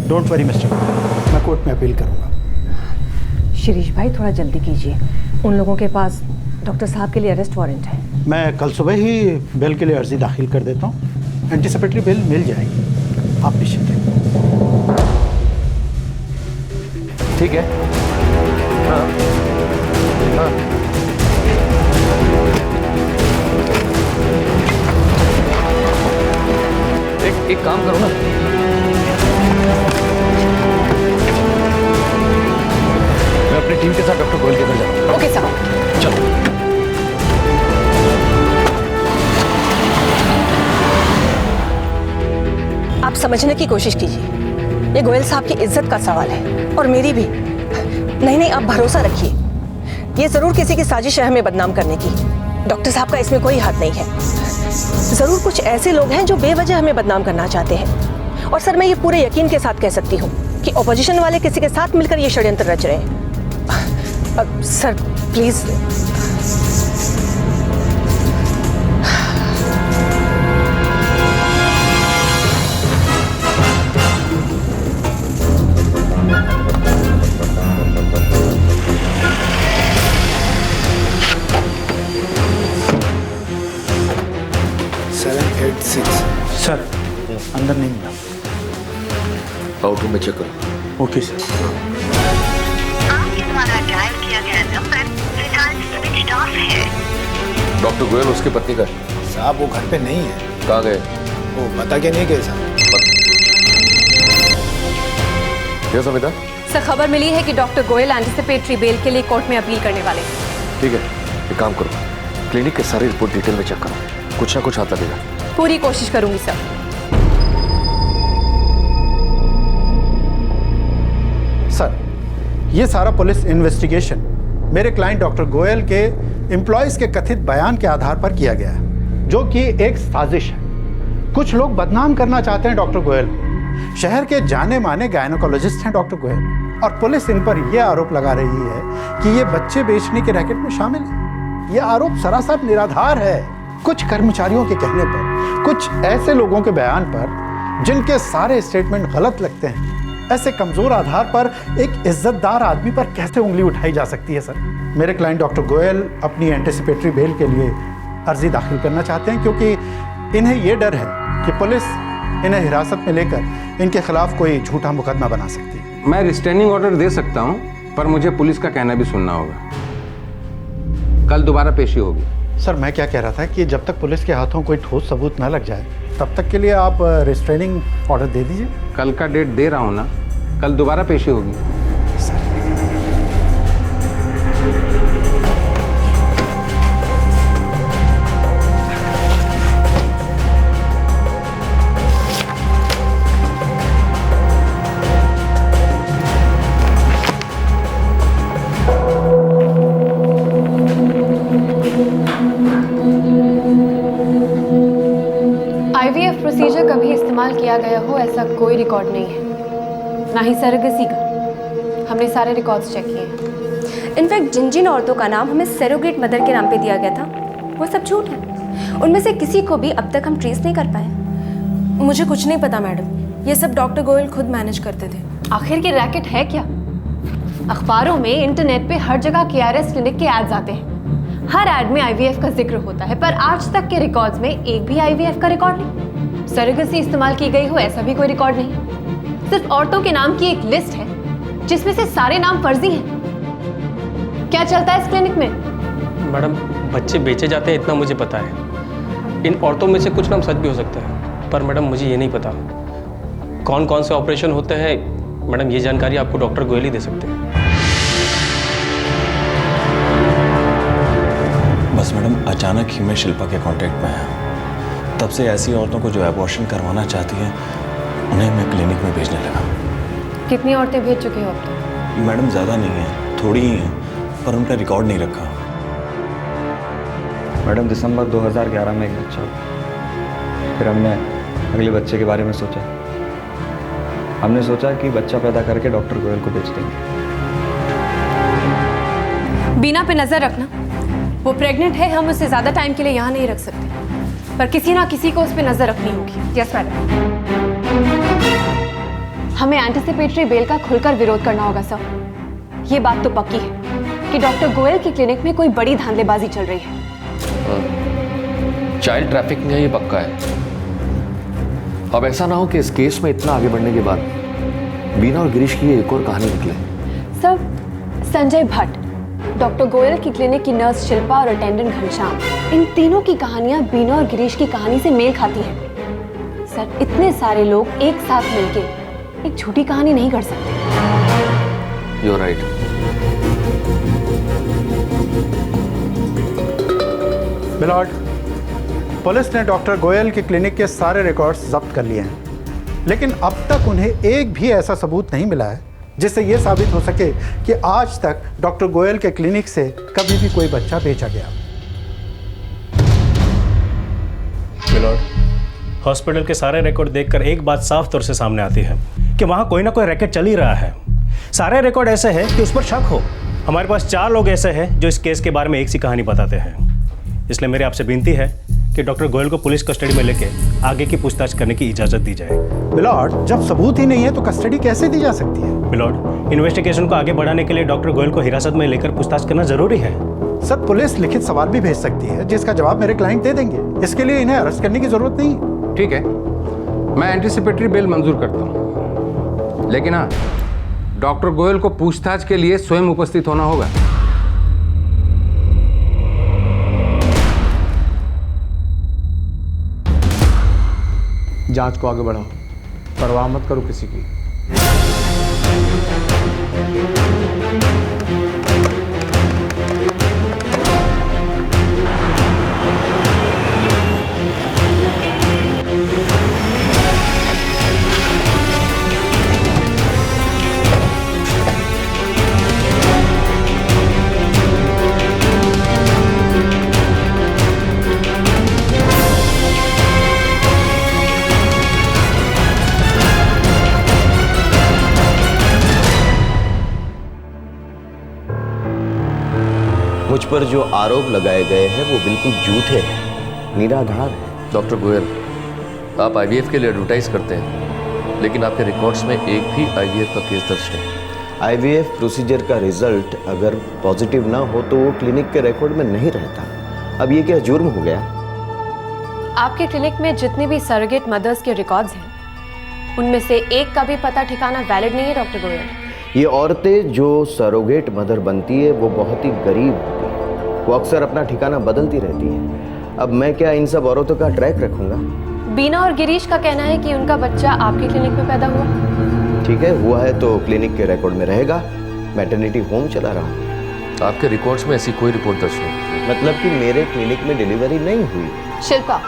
Don't worry mister, मैं कोर्ट में अपील करूंगा। शिरीष भाई थोड़ा जल्दी कीजिए, उन लोगों के पास डॉक्टर साहब के लिए अरेस्ट वारंट है। मैं कल सुबह ही बेल के लिए अर्जी दाखिल कर देता हूँ। एंटीसिपेटरी बेल मिल जाएगी, आप निश्चिंत रहिए। ठीक है। हाँ हाँ। एक काम करो ना, मैं अपनी टीम के साथ डॉक्टर गोयल के घर जाऊँ। ओके साहब। चलो। आप समझने की कोशिश कीजिए, ये गोयल साहब की इज्जत का सवाल है और मेरी भी। नहीं, आप भरोसा रखिए, ये जरूर किसी की साजिश है हमें बदनाम करने की। डॉक्टर साहब का इसमें कोई हाथ नहीं है। जरूर कुछ ऐसे लोग हैं जो बेवजह हमें बदनाम करना चाहते हैं। और सर, मैं ये पूरे यकीन के साथ कह सकती हूँ कि ऑपोजिशन वाले किसी के साथ मिलकर ये षड्यंत्र रच रहे हैं। Sir please. सर, अंदर नहीं मिला। आउटरूम में चेक करो। Okay sir. आपके द्वारा डायल किया गया नंबर फिलहाल स्विच ऑफ है। डॉक्टर गोयल उसकी पत्नी का साहब वो घर पे नहीं है। कहाँ गए? वो बता के नहीं गए साहब। क्या सविता? सर, खबर मिली है कि डॉक्टर गोयल एंटिसिपेटरी बेल के लिए कोर्ट में अपील करने वाले हैं। ठीक है, एक काम करो, क्लिनिक के सारी रिपोर्ट डिटेल में चेक करो, कुछ ना कुछ हाथ लगेगा। पूरी कोशिश करूंगी सर। सर, ये सारा पुलिस इन्वेस्टिगेशन मेरे क्लाइंट डॉक्टर गोयल के एम्प्लॉयज के कथित बयान के आधार पर किया गया है, जो कि एक साजिश है। कुछ लोग बदनाम करना चाहते हैं डॉक्टर गोयल को। शहर के जाने माने गायनोकोलॉजिस्ट हैं डॉक्टर गोयल, और पुलिस इन पर यह आरोप लगा रही है कि ये बच्चे बेचने के रैकेट में शामिल है। यह आरोप सरासर निराधार है। कुछ कर्मचारियों के कहने पर, कुछ ऐसे लोगों के बयान पर जिनके सारे स्टेटमेंट गलत लगते हैं, ऐसे कमजोर आधार पर एक इज्जतदार आदमी पर कैसे उंगली उठाई जा सकती है सर? मेरे क्लाइंट डॉक्टर गोयल अपनी एंटिसिपेटरी बेल के लिए अर्जी दाखिल करना चाहते हैं, क्योंकि इन्हें यह डर है कि पुलिस इन्हें हिरासत में लेकर इनके खिलाफ कोई झूठा मुकदमा बना सकती है। मैं रिस्ट्रेनिंग ऑर्डर दे सकता हूं, पर मुझे पुलिस का कहना भी सुनना होगा। कल दोबारा पेशी होगी। सर, मैं क्या कह रहा था कि जब तक पुलिस के हाथों कोई ठोस सबूत न लग जाए, तब तक के लिए आप रिस्ट्रेनिंग ऑर्डर दे दीजिए। कल का डेट दे रहा हूं ना, कल दोबारा पेशी होगी। आईवीएफ प्रोसीजर कभी इस्तेमाल किया गया हो ऐसा कोई रिकॉर्ड नहीं है, ना ही सरोगेसी का। हमने सारे रिकॉर्ड्स चेक किए हैं। इनफैक्ट जिन जिन औरतों का नाम हमें सरोगेट मदर के नाम पे दिया गया था, वो सब झूठ है। उनमें से किसी को भी अब तक हम ट्रेस नहीं कर पाए। मुझे कुछ नहीं पता मैडम, ये सब डॉक्टर गोयल खुद मैनेज करते थे। आखिर ये रैकेट है क्या? अखबारों में, इंटरनेट पे हर जगह केआरएस क्लिनिक के एड्स आते हैं। हर एड में आईवीएफ का जिक्र होता है, पर आज तक के रिकॉर्ड्स में एक भी आईवीएफ का रिकॉर्ड नहीं। सरोगेसी इस्तेमाल की गई हो ऐसा भी कोई रिकॉर्ड नहीं। सिर्फ औरतों के नाम की एक लिस्ट है जिसमें से सारे नाम फर्जी हैं। क्या चलता है इस क्लिनिक में? मैडम, बच्चे बेचे जाते हैं इतना मुझे पता है। इन औरतों में से कुछ नाम सच भी हो सकता है, पर मैडम मुझे ये नहीं पता कौन कौन से ऑपरेशन होते हैं। मैडम, ये जानकारी आपको डॉक्टर गोयल ही दे सकते हैं। बस मैडम, अचानक ही मैं शिल्पा के कांटेक्ट में आया। तब से ऐसी औरतों को जो एबॉर्शन करवाना चाहती हैं, उन्हें मैं क्लिनिक में भेजने लगा। कितनी औरतें भेज चुके हो अब तक? मैडम, ज़्यादा नहीं है, थोड़ी ही हैं, पर उनका रिकॉर्ड नहीं रखा। मैडम, दिसंबर 2011 में एक बच्चा हुआ। फिर हमने अगले बच्चे के बारे में सोचा। हमने सोचा कि बच्चा पैदा करके डॉक्टर गोयल को बेच देंगे। बीना पे नजर रखना। वो प्रेग्नेंट है, हम उसे ज्यादा टाइम के लिए यहाँ नहीं रख सकते, पर किसी ना किसी को उस पर नजर रखनी होगी। Yes madam. हमें एंटिसिपेटरी बेल का खुलकर विरोध करना होगा सर। ये बात तो पक्की है कि डॉक्टर गोयल की क्लिनिक में कोई बड़ी धांधलेबाजी चल रही है। चाइल्ड ट्रैफिकिंग है, ये पक्का है। अब ऐसा ना हो कि इस केस में इतना आगे बढ़ने के बाद बीना और गिरीश की एक और कहानी निकले। सर, संजय भट्ट, डॉक्टर गोयल की क्लिनिक की नर्स शिल्पा और अटेंडेंट घनश्याम, इन तीनों की कहानियां बीना और गिरीश की कहानी से मेल खाती हैं। सर, इतने सारे लोग एक साथ मिलके एक झूठी कहानी नहीं कर सकते। You're right. मिलॉर्ड, पुलिस ने डॉक्टर गोयल के क्लिनिक के सारे रिकॉर्ड्स जब्त कर लिए हैं, लेकिन अब तक उन्हें एक भी ऐसा सबूत नहीं मिला है जिससे यह साबित हो सके कि आज तक डॉक्टर गोयल के क्लिनिक से कभी भी कोई बच्चा बेचा गया। मिलॉर्ड, हॉस्पिटल के सारे रिकॉर्ड देखकर एक बात साफ तौर से सामने आती है कि वहाँ कोई ना कोई रैकेट चल ही रहा है। सारे रिकॉर्ड ऐसे हैं कि उस पर शक हो। हमारे पास 4 लोग ऐसे हैं जो इस केस के बारे में एक सी कहानी बताते हैं। इसलिए मेरी आपसे विनती है कि डॉक्टर गोयल को पुलिस कस्टडी में लेके आगे की पूछताछ करने की इजाज़त दी जाए। मिलॉर्ड, जब सबूत ही नहीं है तो कस्टडी कैसे दी जा सकती है? मिलॉर्ड, इन्वेस्टिगेशन को आगे बढ़ाने के लिए डॉक्टर गोयल को हिरासत में लेकर पूछताछ करना जरूरी है। सर, पुलिस लिखित सवाल भी भेज सकती है जिसका जवाब मेरे क्लाइंट दे देंगे। इसके लिए इन्हें अरेस्ट करने की जरूरत नहीं। ठीक है, मैं एंटिसिपेटरी बेल मंजूर करता हूँ, लेकिन हाँ, डॉक्टर गोयल को पूछताछ के लिए स्वयं उपस्थित होना होगा। जांच को आगे बढ़ाओ, परवाह मत करो किसी की। पर जो आरोप लगाए गए हैं वो बिल्कुल झूठे हैं, निराधार है। डॉक्टर गोयल, आप आईवीएफ के लिए एडवर्टाइज करते हैं, लेकिन आपके रिकॉर्ड्स में एक भी आईवीएफ का केस दर्ज नहीं। आईवीएफ प्रोसीजर का रिजल्ट अगर पॉजिटिव ना हो तो वो क्लिनिक के रिकॉर्ड में नहीं रहता। अब ये क्या जुर्म हो गया? आपके क्लिनिक में जितने भी सरोगेट मदर्स के रिकॉर्ड्स हैं, उनमें से एक का भी पता ठिकाना वैलिड नहीं है डॉक्टर गोयल। ये औरतें जो सरोगेट मदर बनती है वो बहुत ही गरीब होती है, वो अक्सर अपना ठिकाना बदलती रहती है। अब मैं क्या इन सब औरतों का ट्रैक रखूंगा? बीना और गिरीश का कहना है कि उनका बच्चा आपके क्लिनिक में पैदा हुआ। ठीक है, हुआ है तो क्लिनिक के रिकॉर्ड में रहेगा। मैटरनिटी होम चला रहा हूँ। आपके रिकॉर्ड्स में ऐसी कोई रिपोर्ट दर्ज नहीं। मतलब कि मेरे क्लिनिक में डिलीवरी नहीं हुई। शिल्पा,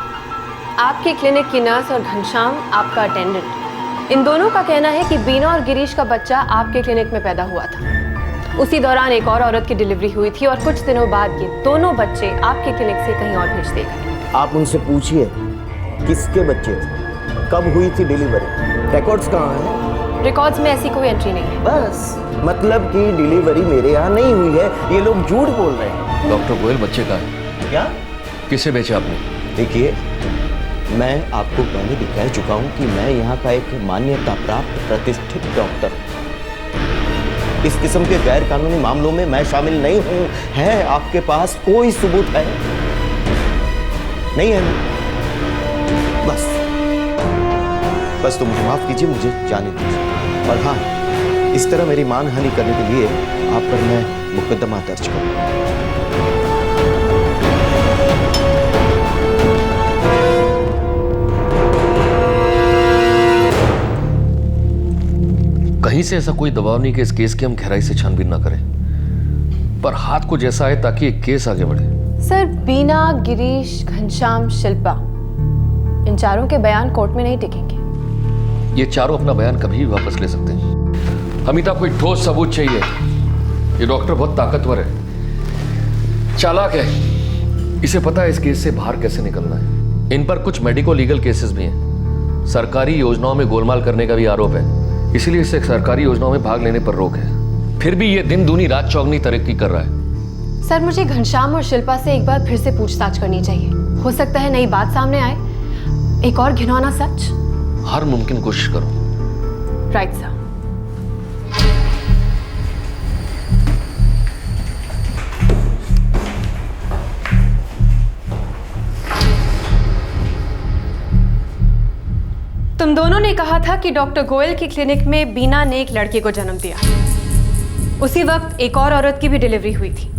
आपके क्लिनिक की नर्स और घनश्याम आपका अटेंडेंट, इन दोनों का कहना है कि बीना और गिरीश का बच्चा आपके क्लिनिक में पैदा हुआ था। उसी दौरान एक और औरत की डिलीवरी हुई थी और कुछ दिनों बाद ये दोनों बच्चे आपके क्लिनिक से कहीं और भेज दिए गए। आप उनसे पूछिए किसके बच्चे थे, कब हुई थी डिलीवरी, रिकॉर्ड्स कहाँ हैं? रिकॉर्ड्स में ऐसी कोई एंट्री नहीं है। बस मतलब कि डिलीवरी मेरे यहाँ नहीं हुई है, ये लोग झूठ बोल रहे हैं। डॉक्टर गोयल, बच्चे कहाँ हैं? क्या? किसे बेचा आपने? देखिए, मैं आपको पहले दिखा चुका हूँ कि मैं यहाँ का एक मान्यता प्राप्त प्रतिष्ठित डॉक्टर हूँ। इस किस्म के गैर कानूनी मामलों में मैं शामिल नहीं हूँ। है आपके पास कोई सबूत है? नहीं है? बस तो मुझे माफ कीजिए, मुझे जाने दीजिए। और हाँ, इस तरह मेरी मानहानि करने के लिए आप पर मैं मुकदमा दर्ज करूंगा। कहीं से ऐसा कोई दबाव नहीं कि इस केस की हम गहराई से छानबीन ना करें, पर हाथ को जैसा आए ताकि एक केस आगे बढ़े। सर, बीना, गिरीश, घनश्याम, शिल्पा, इन चारों के बयान कोर्ट में नहीं टिकेंगे। ये चारों अपना बयान कभी भी वापस ले सकते हैं। अमिता, कोई ठोस सबूत चाहिए। ये डॉक्टर बहुत ताकतवर है, चालाक है, इसे पता है इस केस से बाहर कैसे निकलना है। इन पर कुछ मेडिको लीगल केसेस भी हैं। सरकारी योजनाओं में गोलमाल करने का भी आरोप है, इसीलिए इसे सरकारी योजनाओं में भाग लेने पर रोक है। फिर भी ये दिन दूनी रात चौगनी तरक्की कर रहा है। सर, मुझे घनश्याम और शिल्पा से एक बार फिर से पूछताछ करनी चाहिए। हो सकता है नई बात सामने आए, एक और घिनौना सच। हर मुमकिन कोशिश करो। Right sir. तुम दोनों ने कहा था कि डॉक्टर गोयल की क्लिनिक में बीना ने एक लड़के को जन्म दिया। उसी वक्त एक और औरत की भी डिलीवरी हुई थी।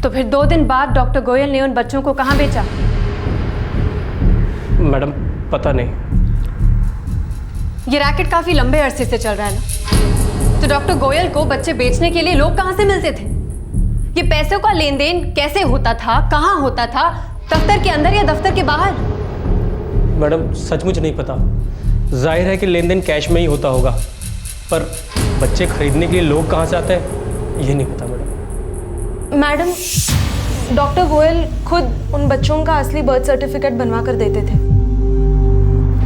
तो फिर 2 दिन बाद डॉक्टर गोयल ने उन बच्चों को कहां बेचा? मैडम, पता नहीं। ये रैकेट काफी लंबे अरसे से चल रहा है ना, तो डॉक्टर गोयल को बच्चे बेचने के लिए लोग कहां से मिलते थे? ये पैसों का लेन देन कैसे होता था, कहां होता था, दफ्तर के अंदर या दफ्तर के बाहर? मैडम, सचमुच नहीं पता। जाहिर है कि लेन देन कैश में ही होता होगा, पर बच्चे खरीदने के लिए लोग कहां से आते हैं ये नहीं पता मैडम। मैडम, डॉक्टर गोयल खुद उन बच्चों का असली बर्थ सर्टिफिकेट बनवा कर देते थे।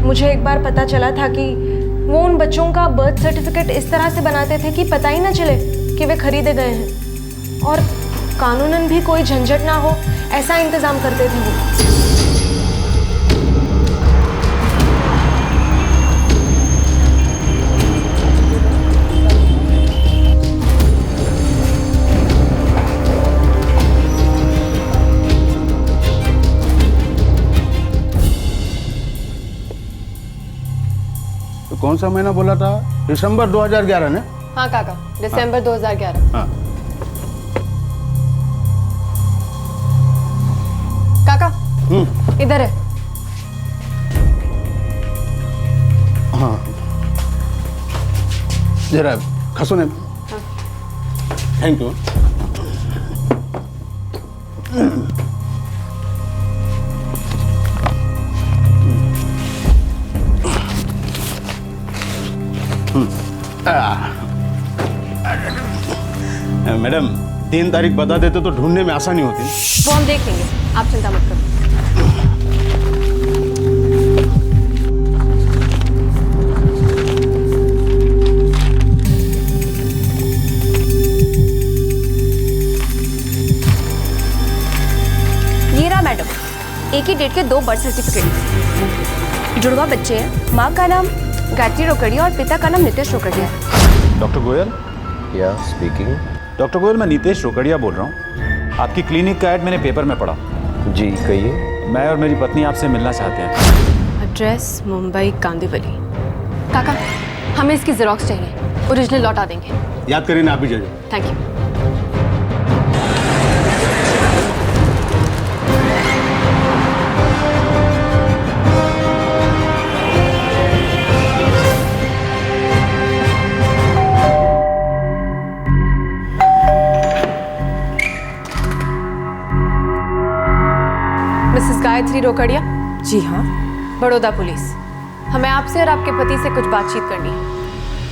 मुझे एक बार पता चला था कि वो उन बच्चों का बर्थ सर्टिफिकेट इस तरह से बनाते थे कि पता ही ना चले कि वे खरीदे गए हैं, और कानूनन भी कोई झंझट ना हो ऐसा इंतजाम करते थे वो। कौन सा महीना बोला था? दिसंबर 2011 ने? हाँ काका, दिसंबर 2011। हाँ। काका, इधर है। हाँ, जरा खसो ने। Thank you. मैडम, 3 तारीख बता देते तो ढूंढने में आसानी होती। वो हम देख लेंगे, आप चिंता मत करो। मैडम, एक ही डेट के 2 बर्थ सर्टिफिकेट, जुड़वा बच्चे हैं। माँ का नाम गायत्री रोकड़िया और पिता का नाम नितेश रोकड़िया है। डॉक्टर गोयल? या स्पीकिंग। डॉक्टर गोयल, मैं नितेश रोकड़िया बोल रहा हूँ। आपकी क्लिनिक का ऐड मैंने पेपर में पढ़ा। जी कहिए। मैं और मेरी पत्नी आपसे मिलना चाहते हैं। एड्रेस मुंबई कांदिवली। काका, हमें इसकी जेरोक्स चाहिए, ओरिजिनल लौटा देंगे। याद करिए ना, आप भी जाइए। Thank you. Missus Gayatri Rokadia? जी हाँ। बड़ौदा पुलिस। हमें आपसे और आपके पति से कुछ बातचीत करनी है।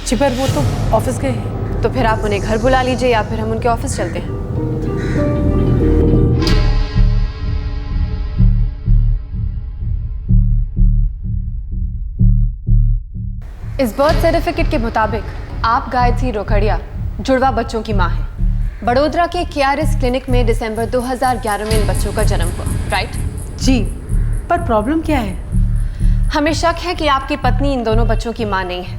जी पर वो तो ऑफिस गए हैं। तो फिर आप उन्हें घर बुला लीजिए या फिर हम उनके ऑफिस चलते हैं। इस बर्थ सर्टिफिकेट के मुताबिक आप गायत्री रोकड़िया जुड़वा बच्चों की मां हैं। बड़ोदरा के केआरएस क्लिनिक में दिसंबर 2011 में इन बच्चों का जन्म हुआ, राइट? जी, पर प्रॉब्लम क्या है? हमें शक है कि आपकी पत्नी इन दोनों बच्चों की मां नहीं है।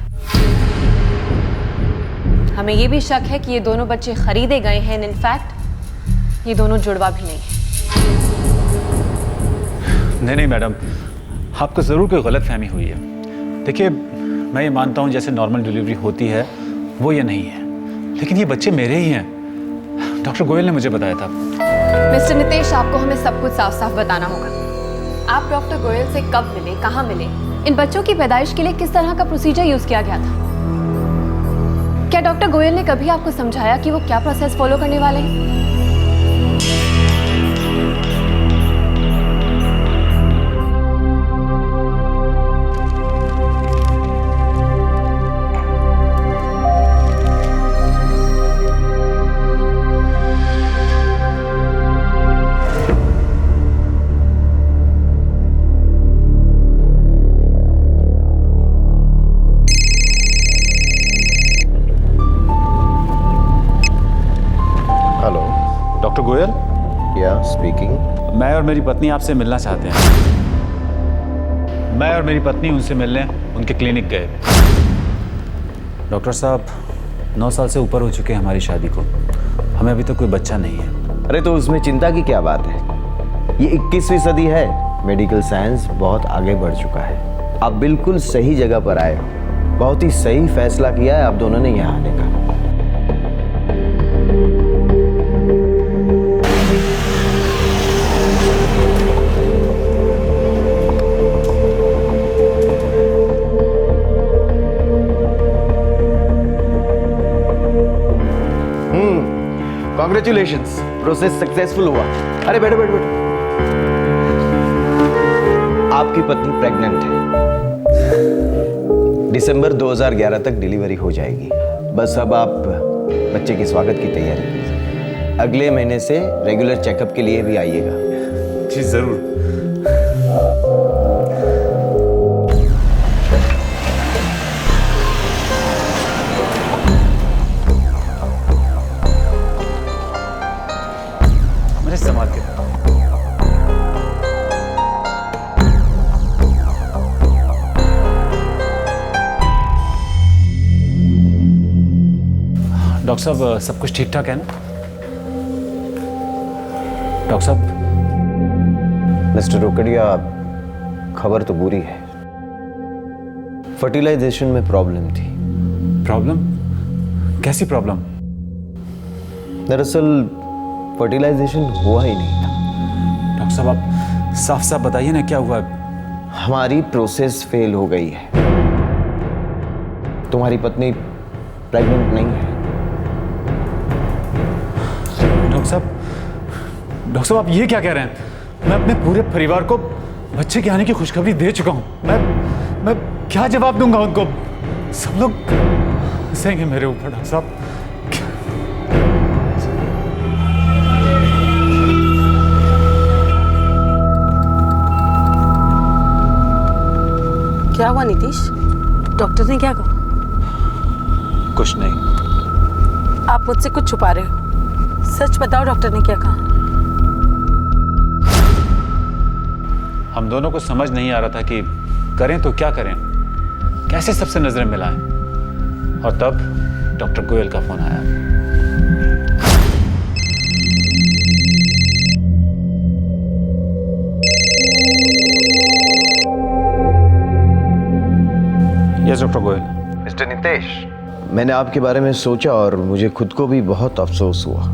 हमें यह भी शक है कि ये दोनों बच्चे खरीदे गए हैं। इनफैक्ट ये दोनों जुड़वा भी नहीं है। नहीं मैडम, आपको ज़रूर कोई गलतफहमी हुई है। देखिए, मैं ये मानता हूँ जैसे नॉर्मल डिलीवरी होती है वो ये नहीं है, लेकिन ये बच्चे मेरे ही हैं। डॉक्टर गोयल ने मुझे बताया था। मिस्टर नितेश, आपको हमें सब कुछ साफ साफ बताना होगा। आप डॉक्टर गोयल से कब मिले, कहाँ मिले, इन बच्चों की पैदाइश के लिए किस तरह का प्रोसीजर यूज किया गया था? क्या डॉक्टर गोयल ने कभी आपको समझाया कि वो क्या प्रोसेस फॉलो करने वाले हैं? डॉक्टर गोयल? या स्पीकिंग। मैं और मेरी पत्नी आपसे मिलना चाहते हैं। मैं और मेरी पत्नी उनसे मिलने उनके क्लिनिक गए। डॉक्टर साहब, 9 साल से ऊपर हो चुके हैं हमारी शादी को। हमें अभी तक कोई बच्चा नहीं है। अरे तो उसमें चिंता की क्या बात है? ये 21वीं सदी है, मेडिकल साइंस बहुत आगे बढ़ चुका है। आप बिल्कुल सही जगह पर आए हो। बहुत ही सही फैसला किया है आप दोनों ने यहाँ आने का। कॉन्ग्रेचुलेशंस, प्रोसेस सक्सेसफुल हुआ। अरे बैठो बैठो बैठो। आपकी पत्नी प्रेग्नेंट है। दिसंबर 2011 तक डिलीवरी हो जाएगी। बस अब आप बच्चे के स्वागत की तैयारी कीजिए। अगले महीने से रेगुलर चेकअप के लिए भी आइएगा। जी जरूर। संभाल के। डॉक्टर साहब, सब कुछ ठीक ठाक है ना? डॉक्टर साहब। मिस्टर रोकड़िया, खबर तो बुरी है। फर्टिलाइजेशन में प्रॉब्लम थी। प्रॉब्लम? कैसी प्रॉब्लम? दरअसल फर्टिलाइजेशन हुआ ही नहीं था। डॉक्टर साहब, आप साफ साफ बताइए ना क्या हुआ? हमारी प्रोसेस फेल हो गई है। तुम्हारी पत्नी प्रेग्नेंट नहीं है। डॉक्टर साहब आप ये क्या कह रहे हैं? मैं अपने पूरे परिवार को बच्चे के आने की खुशखबरी दे चुका हूं। मैं क्या जवाब दूंगा उनको? सब लोग हंसेंगे मेरे ऊपर। डॉक्टर साहब, क्या हुआ नीतीश? डॉक्टर ने क्या कहा? कुछ नहीं। आप मुझसे कुछ छुपा रहे हो। सच बताओ, डॉक्टर ने क्या कहा? हम दोनों को समझ नहीं आ रहा था कि करें तो क्या करें, कैसे सबसे नजरें मिलाएं। और तब डॉक्टर गोयल का फोन आया। Yes doctor Goyal. Mister Nitesh, मैंने आपके बारे में सोचा और मुझे खुद को भी बहुत अफसोस हुआ।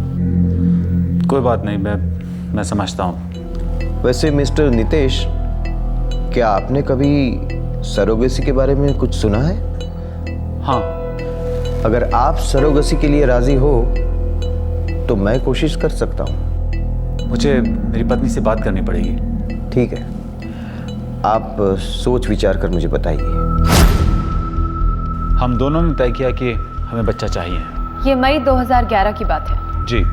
कोई बात नहीं, मैं समझता हूँ। वैसे मिस्टर नितेश, क्या आपने कभी सरोगेसी के बारे में कुछ सुना है? हाँ। अगर आप सरोगेसी के लिए राजी हो तो मैं कोशिश कर सकता हूँ। मुझे मेरी पत्नी से बात करनी पड़ेगी। ठीक है, आप सोच विचार कर मुझे बताइए। हम दोनों ने तय किया कि हमें बच्चा चाहिए। ये मई 2011 की बात है। जी,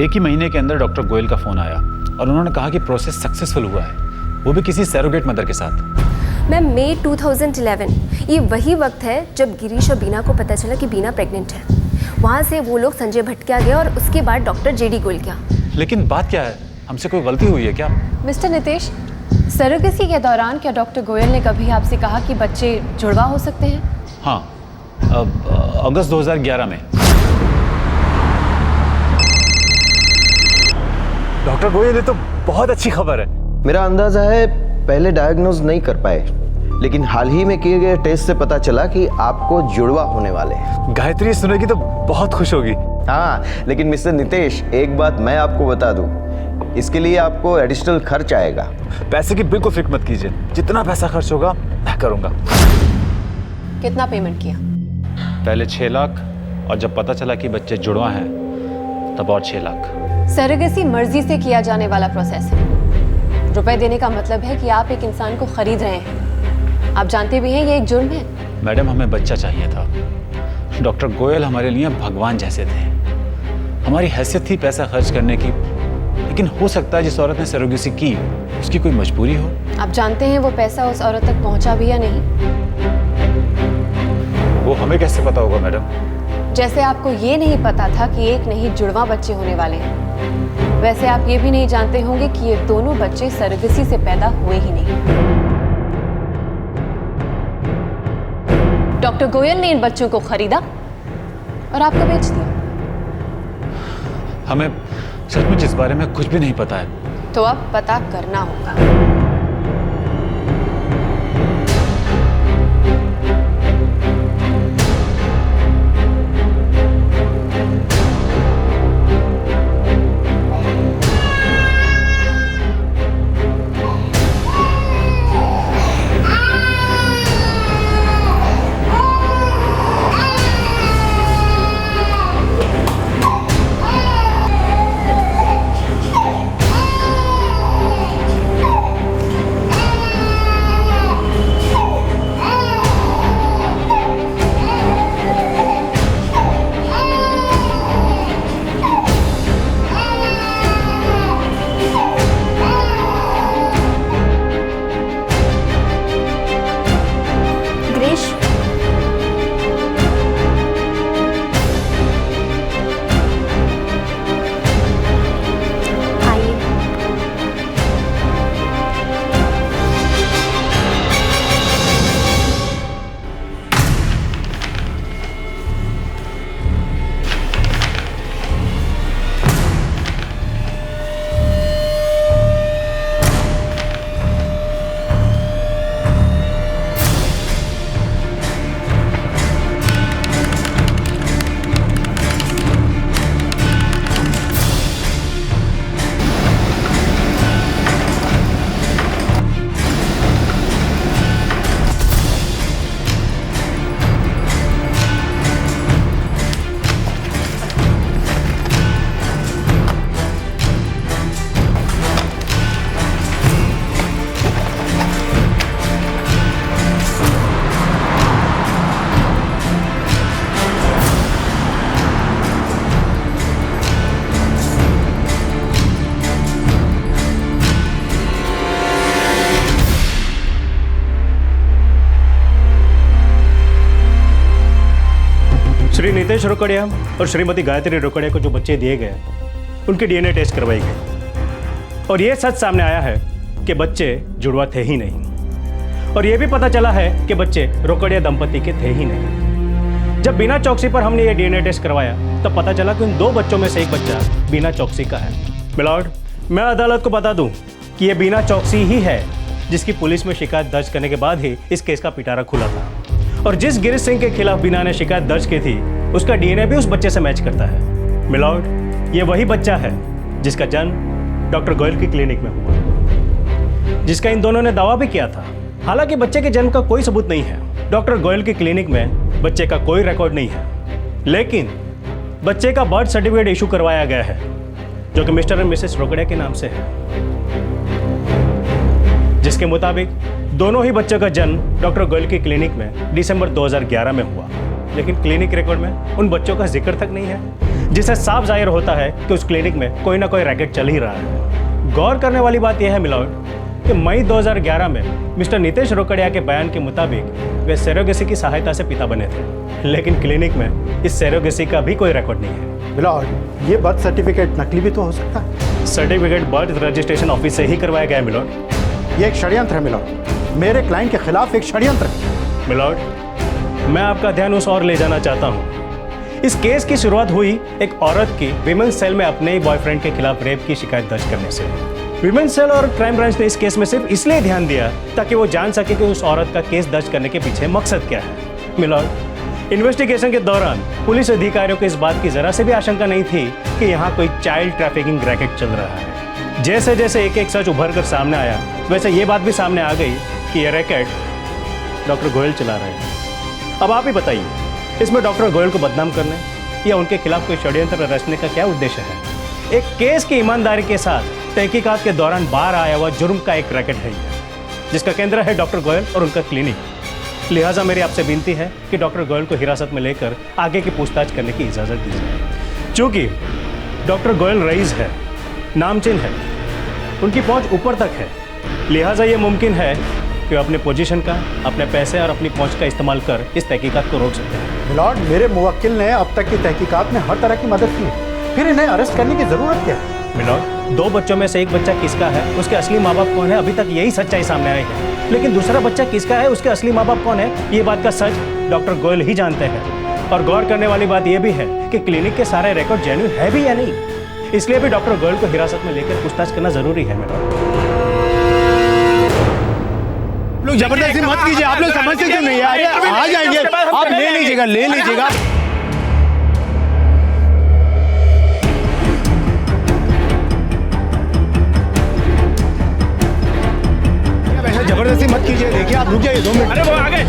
एक ही महीने के अंदर डॉक्टर गोयल का फोन आया और उन्होंने कहा कि प्रोसेस सक्सेसफुल हुआ है, वो भी किसी सरोगेट मदर के साथ। मैम, मई 2011 ये वही वक्त है जब गिरीश और बीना को पता चला कि बीना प्रेग्नेंट है। वहाँ से वो लोग संजय भटकिया गए और उसके बाद डॉक्टर जेडी गोयल गया। लेकिन बात क्या है, हमसे कोई गलती हुई है क्या? मिस्टर नितेश, सरोगेसी के दौरान क्या डॉक्टर गोयल ने कभी आपसे कहा कि बच्चे जुड़वा हो सकते हैं? हाँ, अगस्त 2011 में। डॉक्टर गोयल, ये तो बहुत अच्छी खबर है। मेरा अंदाजा है पहले डायग्नोज नहीं कर पाए, लेकिन हाल ही में किए गए टेस्ट से पता चला कि आपको जुड़वा होने वाले हैं। गायत्री सुनेगी तो बहुत खुश होगी। हाँ, लेकिन मिस्टर नितेश, एक बात मैं आपको बता दूं, इसके लिए आपको एडिशनल खर्च आएगा। पैसे की बिल्कुल फिक्र मत कीजिए, जितना पैसा खर्च होगा मैं करूंगा। कितना पेमेंट किया? पहले 6 लाख और जब पता चला कि बच्चे जुड़वा हैं तब और 6 लाख। सरोगेसी मर्जी से किया जाने वाला प्रोसेस है। रुपए देने का मतलब है कि आप एक इंसान को खरीद रहे हैं। आप जानते भी हैं ये एक जुर्म है। मैडम, हमें बच्चा चाहिए था। डॉक्टर गोयल हमारे लिए भगवान जैसे थे। हमारी हैसियत थी पैसा खर्च करने की, लेकिन हो सकता है जिस औरत ने सरोगेसी की उसकी कोई मजबूरी हो। आप जानते हैं वो पैसा उस औरत तक पहुंचा भी या नहीं? वो हमें कैसे पता होगा मैडम? जैसे आपको ये नहीं पता था कि एक नहीं जुड़वा बच्चे होने वाले हैं, वैसे आप ये भी नहीं जानते होंगे कि ये दोनों बच्चे सरोगेसी से पैदा हुए ही नहीं। डॉक्टर गोयल ने इन बच्चों को खरीदा और आपको बेच दिया। हमें सचमुच इस बारे में कुछ भी नहीं पता है। तो अब पता करना होगा। श्री नितेश रोकड़िया और श्रीमती गायत्री रोकड़िया को जो बच्चे दिए गए उनकी डीएनए टेस्ट करवाई गई और ये सच सामने आया है कि बच्चे जुड़वा थे ही नहीं, और यह भी पता चला है कि बच्चे रोकड़िया दंपति के थे ही नहीं। जब बिना चौकसी पर हमने ये डीएनए टेस्ट करवाया तब पता चला कि उन 2 बच्चों में से एक बच्चा बिना चौकसी का है। मिलॉर्ड, मैं अदालत को बता दूं कि ये बिना चौकसी ही है जिसकी पुलिस में शिकायत दर्ज करने के बाद ही इस केस का पिटारा खुला था, और जिस गिरीश सिंह के खिलाफ बीना ने शिकायत दर्ज की थी उसका डीएनए भी उस बच्चे से मैच करता है। मिलॉर्ड, ये वही बच्चा है जिसका जन्म डॉक्टर गोयल की क्लिनिक में हुआ, जिसका इन दोनों ने दावा भी किया था। हालांकि बच्चे के जन्म का कोई सबूत नहीं है, डॉक्टर गोयल की क्लिनिक में बच्चे का कोई रिकॉर्ड नहीं है, लेकिन बच्चे का बर्थ सर्टिफिकेट इशू करवाया गया है जो कि मिस्टर एंड मिसेस रोकड़िया के नाम से है, जिसके मुताबिक दोनों ही बच्चों का जन्म डॉक्टर गोयल की क्लिनिक में दिसंबर 2011 में हुआ, लेकिन क्लिनिक रिकॉर्ड में उन बच्चों का जिक्र तक नहीं है, जिससे साफ जाहिर होता है कि उस क्लिनिक में कोई ना कोई रैकेट चल ही रहा है। गौर करने वाली बात यह है मिलॉर्ड कि मई 2011 में मिस्टर नितेश रोकड़िया के बयान के मुताबिक वे सरोगेसी की सहायता से पिता बने थे, लेकिन क्लिनिक में इस सरोगेसी का भी कोई रिकॉर्ड नहीं है। मिलॉर्ड, ये बर्थ सर्टिफिकेट नकली भी तो हो सकता है। सर्टिफिकेट बर्थ रजिस्ट्रेशन ऑफिस से ही करवाया गया है मिलॉर्ड। ये एक षड्यंत्र है मिलॉर्ड, मेरे क्लाइंट के खिलाफ एक षड्यंत्र है। मिलॉर्ड, मैं आपका ध्यान उस ओर ले जाना चाहता हूँ। इस केस की शुरुआत हुई एक औरत की विमेंस सेल में अपने ही बॉयफ्रेंड के खिलाफ रेप की शिकायत दर्ज करने से। विमेंस सेल और क्राइम ब्रांच ने इस केस में सिर्फ इसलिए ध्यान दिया ताकि वो जान सके कि उस औरत का केस दर्ज करने के पीछे मकसद क्या है। मिलॉर्ड, इन्वेस्टिगेशन के दौरान पुलिस अधिकारियों को इस बात की जरा से भी आशंका नहीं थी कि यहाँ कोई चाइल्ड ट्रैफिकिंग रैकेट चल रहा है। जैसे जैसे एक एक सच उभर कर सामने आया, वैसे ये बात भी सामने आ गई कि यह रैकेट डॉक्टर गोयल चला रहे हैं। अब आप ही बताइए, इसमें डॉक्टर गोयल को बदनाम करने या उनके खिलाफ कोई षड्यंत्र रचने का क्या उद्देश्य है? एक केस की ईमानदारी के साथ तहकीकात के दौरान बाहर आया हुआ जुर्म का एक रैकेट है, जिसका केंद्र है डॉक्टर गोयल और उनका क्लिनिक। लिहाजा मेरी आपसे विनती है कि डॉक्टर गोयल को हिरासत में लेकर आगे की पूछताछ करने की इजाज़त दीजिए। चूँकि डॉक्टर गोयल रईस है, नामचीन है, उनकी पहुंच ऊपर तक है, लिहाजा ये मुमकिन है कि वो अपने पोजीशन का, अपने पैसे और अपनी पहुंच का इस्तेमाल कर इस तहकीकात को रोक सकते हैं। मिलॉर्ड, मेरे मुवक्किल ने अब तक की तहकीकात में हर तरह की मदद की है, फिर इन्हें अरेस्ट करने की जरूरत क्या है? मिलॉर्ड, 2 बच्चों में से एक बच्चा किसका है, उसके असली माँ बाप कौन है, अभी तक यही सच्चाई सामने आई है। लेकिन दूसरा बच्चा किसका है, उसके असली माँ बाप कौन है, ये बात का सच डॉक्टर गोयल ही जानते हैं। और गौर करने वाली बात यह भी है कि क्लिनिक के सारे रिकॉर्ड जेन्युइन है भी या नहीं, इसलिए भी डॉक्टर गोयल को हिरासत में लेकर पूछताछ करना जरूरी है। लोग जबरदस्ती मत कीजिए, आप लोग समझते क्यों नहीं? अरे आ जाएंगे, आप ले लीजिएगा, ले लीजिएगा। जबरदस्ती मत कीजिए, देखिए आप रुक जाइए 2 मिनट। अरे वो आगे,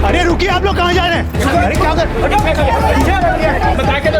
अरे रुकिए, आप लोग कहाँ जा रहे हैं? अरे क्या कर, बता के तो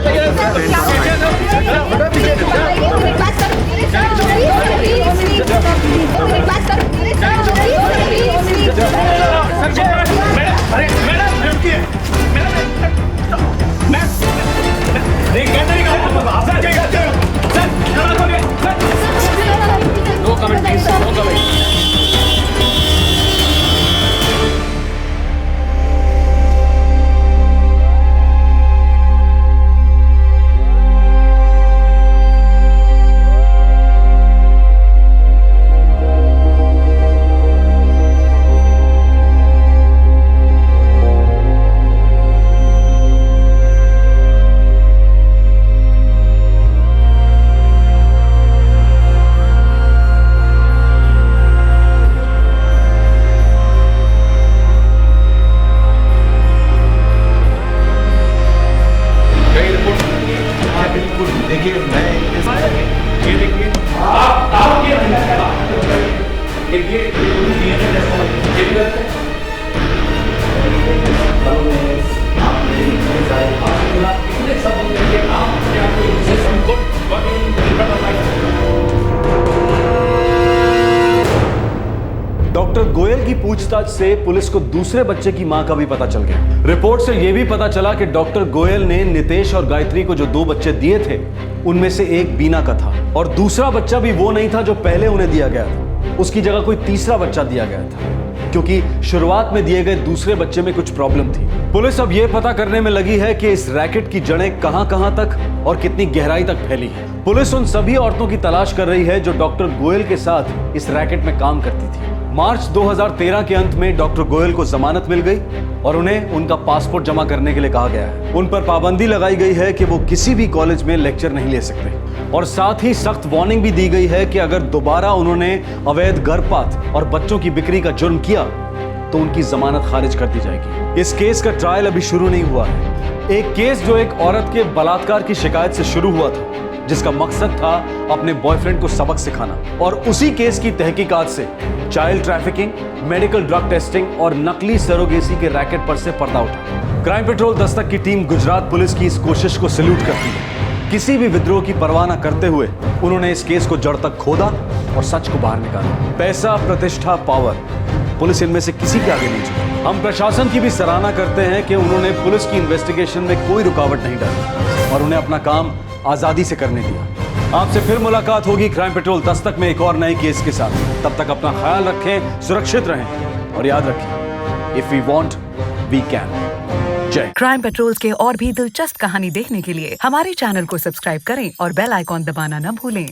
डॉक्टर गोयल की पूछताछ से पुलिस को दूसरे बच्चे की मां का भी पता चल गया। रिपोर्ट से यह भी पता चला कि डॉक्टर गोयल ने नितेश और गायत्री को जो 2 बच्चे दिए थे, उनमें से एक बीना का था और दूसरा बच्चा भी वो नहीं था जो पहले उन्हें दिया गया था। उसकी जगह कोई तीसरा बच्चा दिया गया था, क्योंकि शुरुआत में दिए गए दूसरे बच्चे में कुछ प्रॉब्लम थी। पुलिस अब यह पता करने में लगी है कि इस रैकेट की जड़ें कहां-कहां तक और कितनी गहराई तक फैली है। पुलिस उन सभी औरतों की तलाश कर रही है जो डॉक्टर गोयल के साथ इस रैकेट में काम करती थी। मार्च 2013 के अंत में डॉक्टर गोयल को जमानत मिल गई और उन्हें उनका पासपोर्ट जमा करने के लिए कहा गया है। उन पर पाबंदी लगाई गई है कि वो किसी भी कॉलेज में लेक्चर नहीं ले सकते और साथ ही सख्त वार्निंग भी दी गई है कि अगर दोबारा उन्होंने अवैध गर्भपात और बच्चों की बिक्री का जुर्म किया तो उनकी जमानत खारिज कर दी जाएगी। इस केस का ट्रायल अभी शुरू नहीं हुआ है। एक केस जो एक औरत के बलात्कार की शिकायत से शुरू हुआ था, जिसका मकसद था अपने बॉयफ्रेंड को सबक सिखाना, और उसी केस की तहकीकात से child trafficking, medical drug testing और नकली सरोगेसी के रैकेट पर से पर्दा उठा। क्राइम पेट्रोल दस्तक की टीम गुजरात पुलिस की इस कोशिश को सैल्यूट करती है। किसी भी विद्रोह की परवाह न करते हुए उन्होंने इस केस को जड़ तक खोदा और सच को बाहर निकाला। पैसा, प्रतिष्ठा, पावर, पुलिस इनमें से किसी के आगे नहीं झुकी। हम प्रशासन की भी सराहना करते हैं कि उन्होंने पुलिस की इन्वेस्टिगेशन में कोई रुकावट नहीं डाली और उन्हें अपना काम आजादी से करने दिया। आपसे फिर मुलाकात होगी क्राइम पेट्रोल दस्तक में एक और नए केस के साथ। तब तक अपना ख्याल रखें, सुरक्षित रहें और याद रखें, if we want we can. जय। क्राइम पेट्रोल के और भी दिलचस्प कहानी देखने के लिए हमारे चैनल को सब्सक्राइब करें और बेल आइकॉन दबाना न भूलें।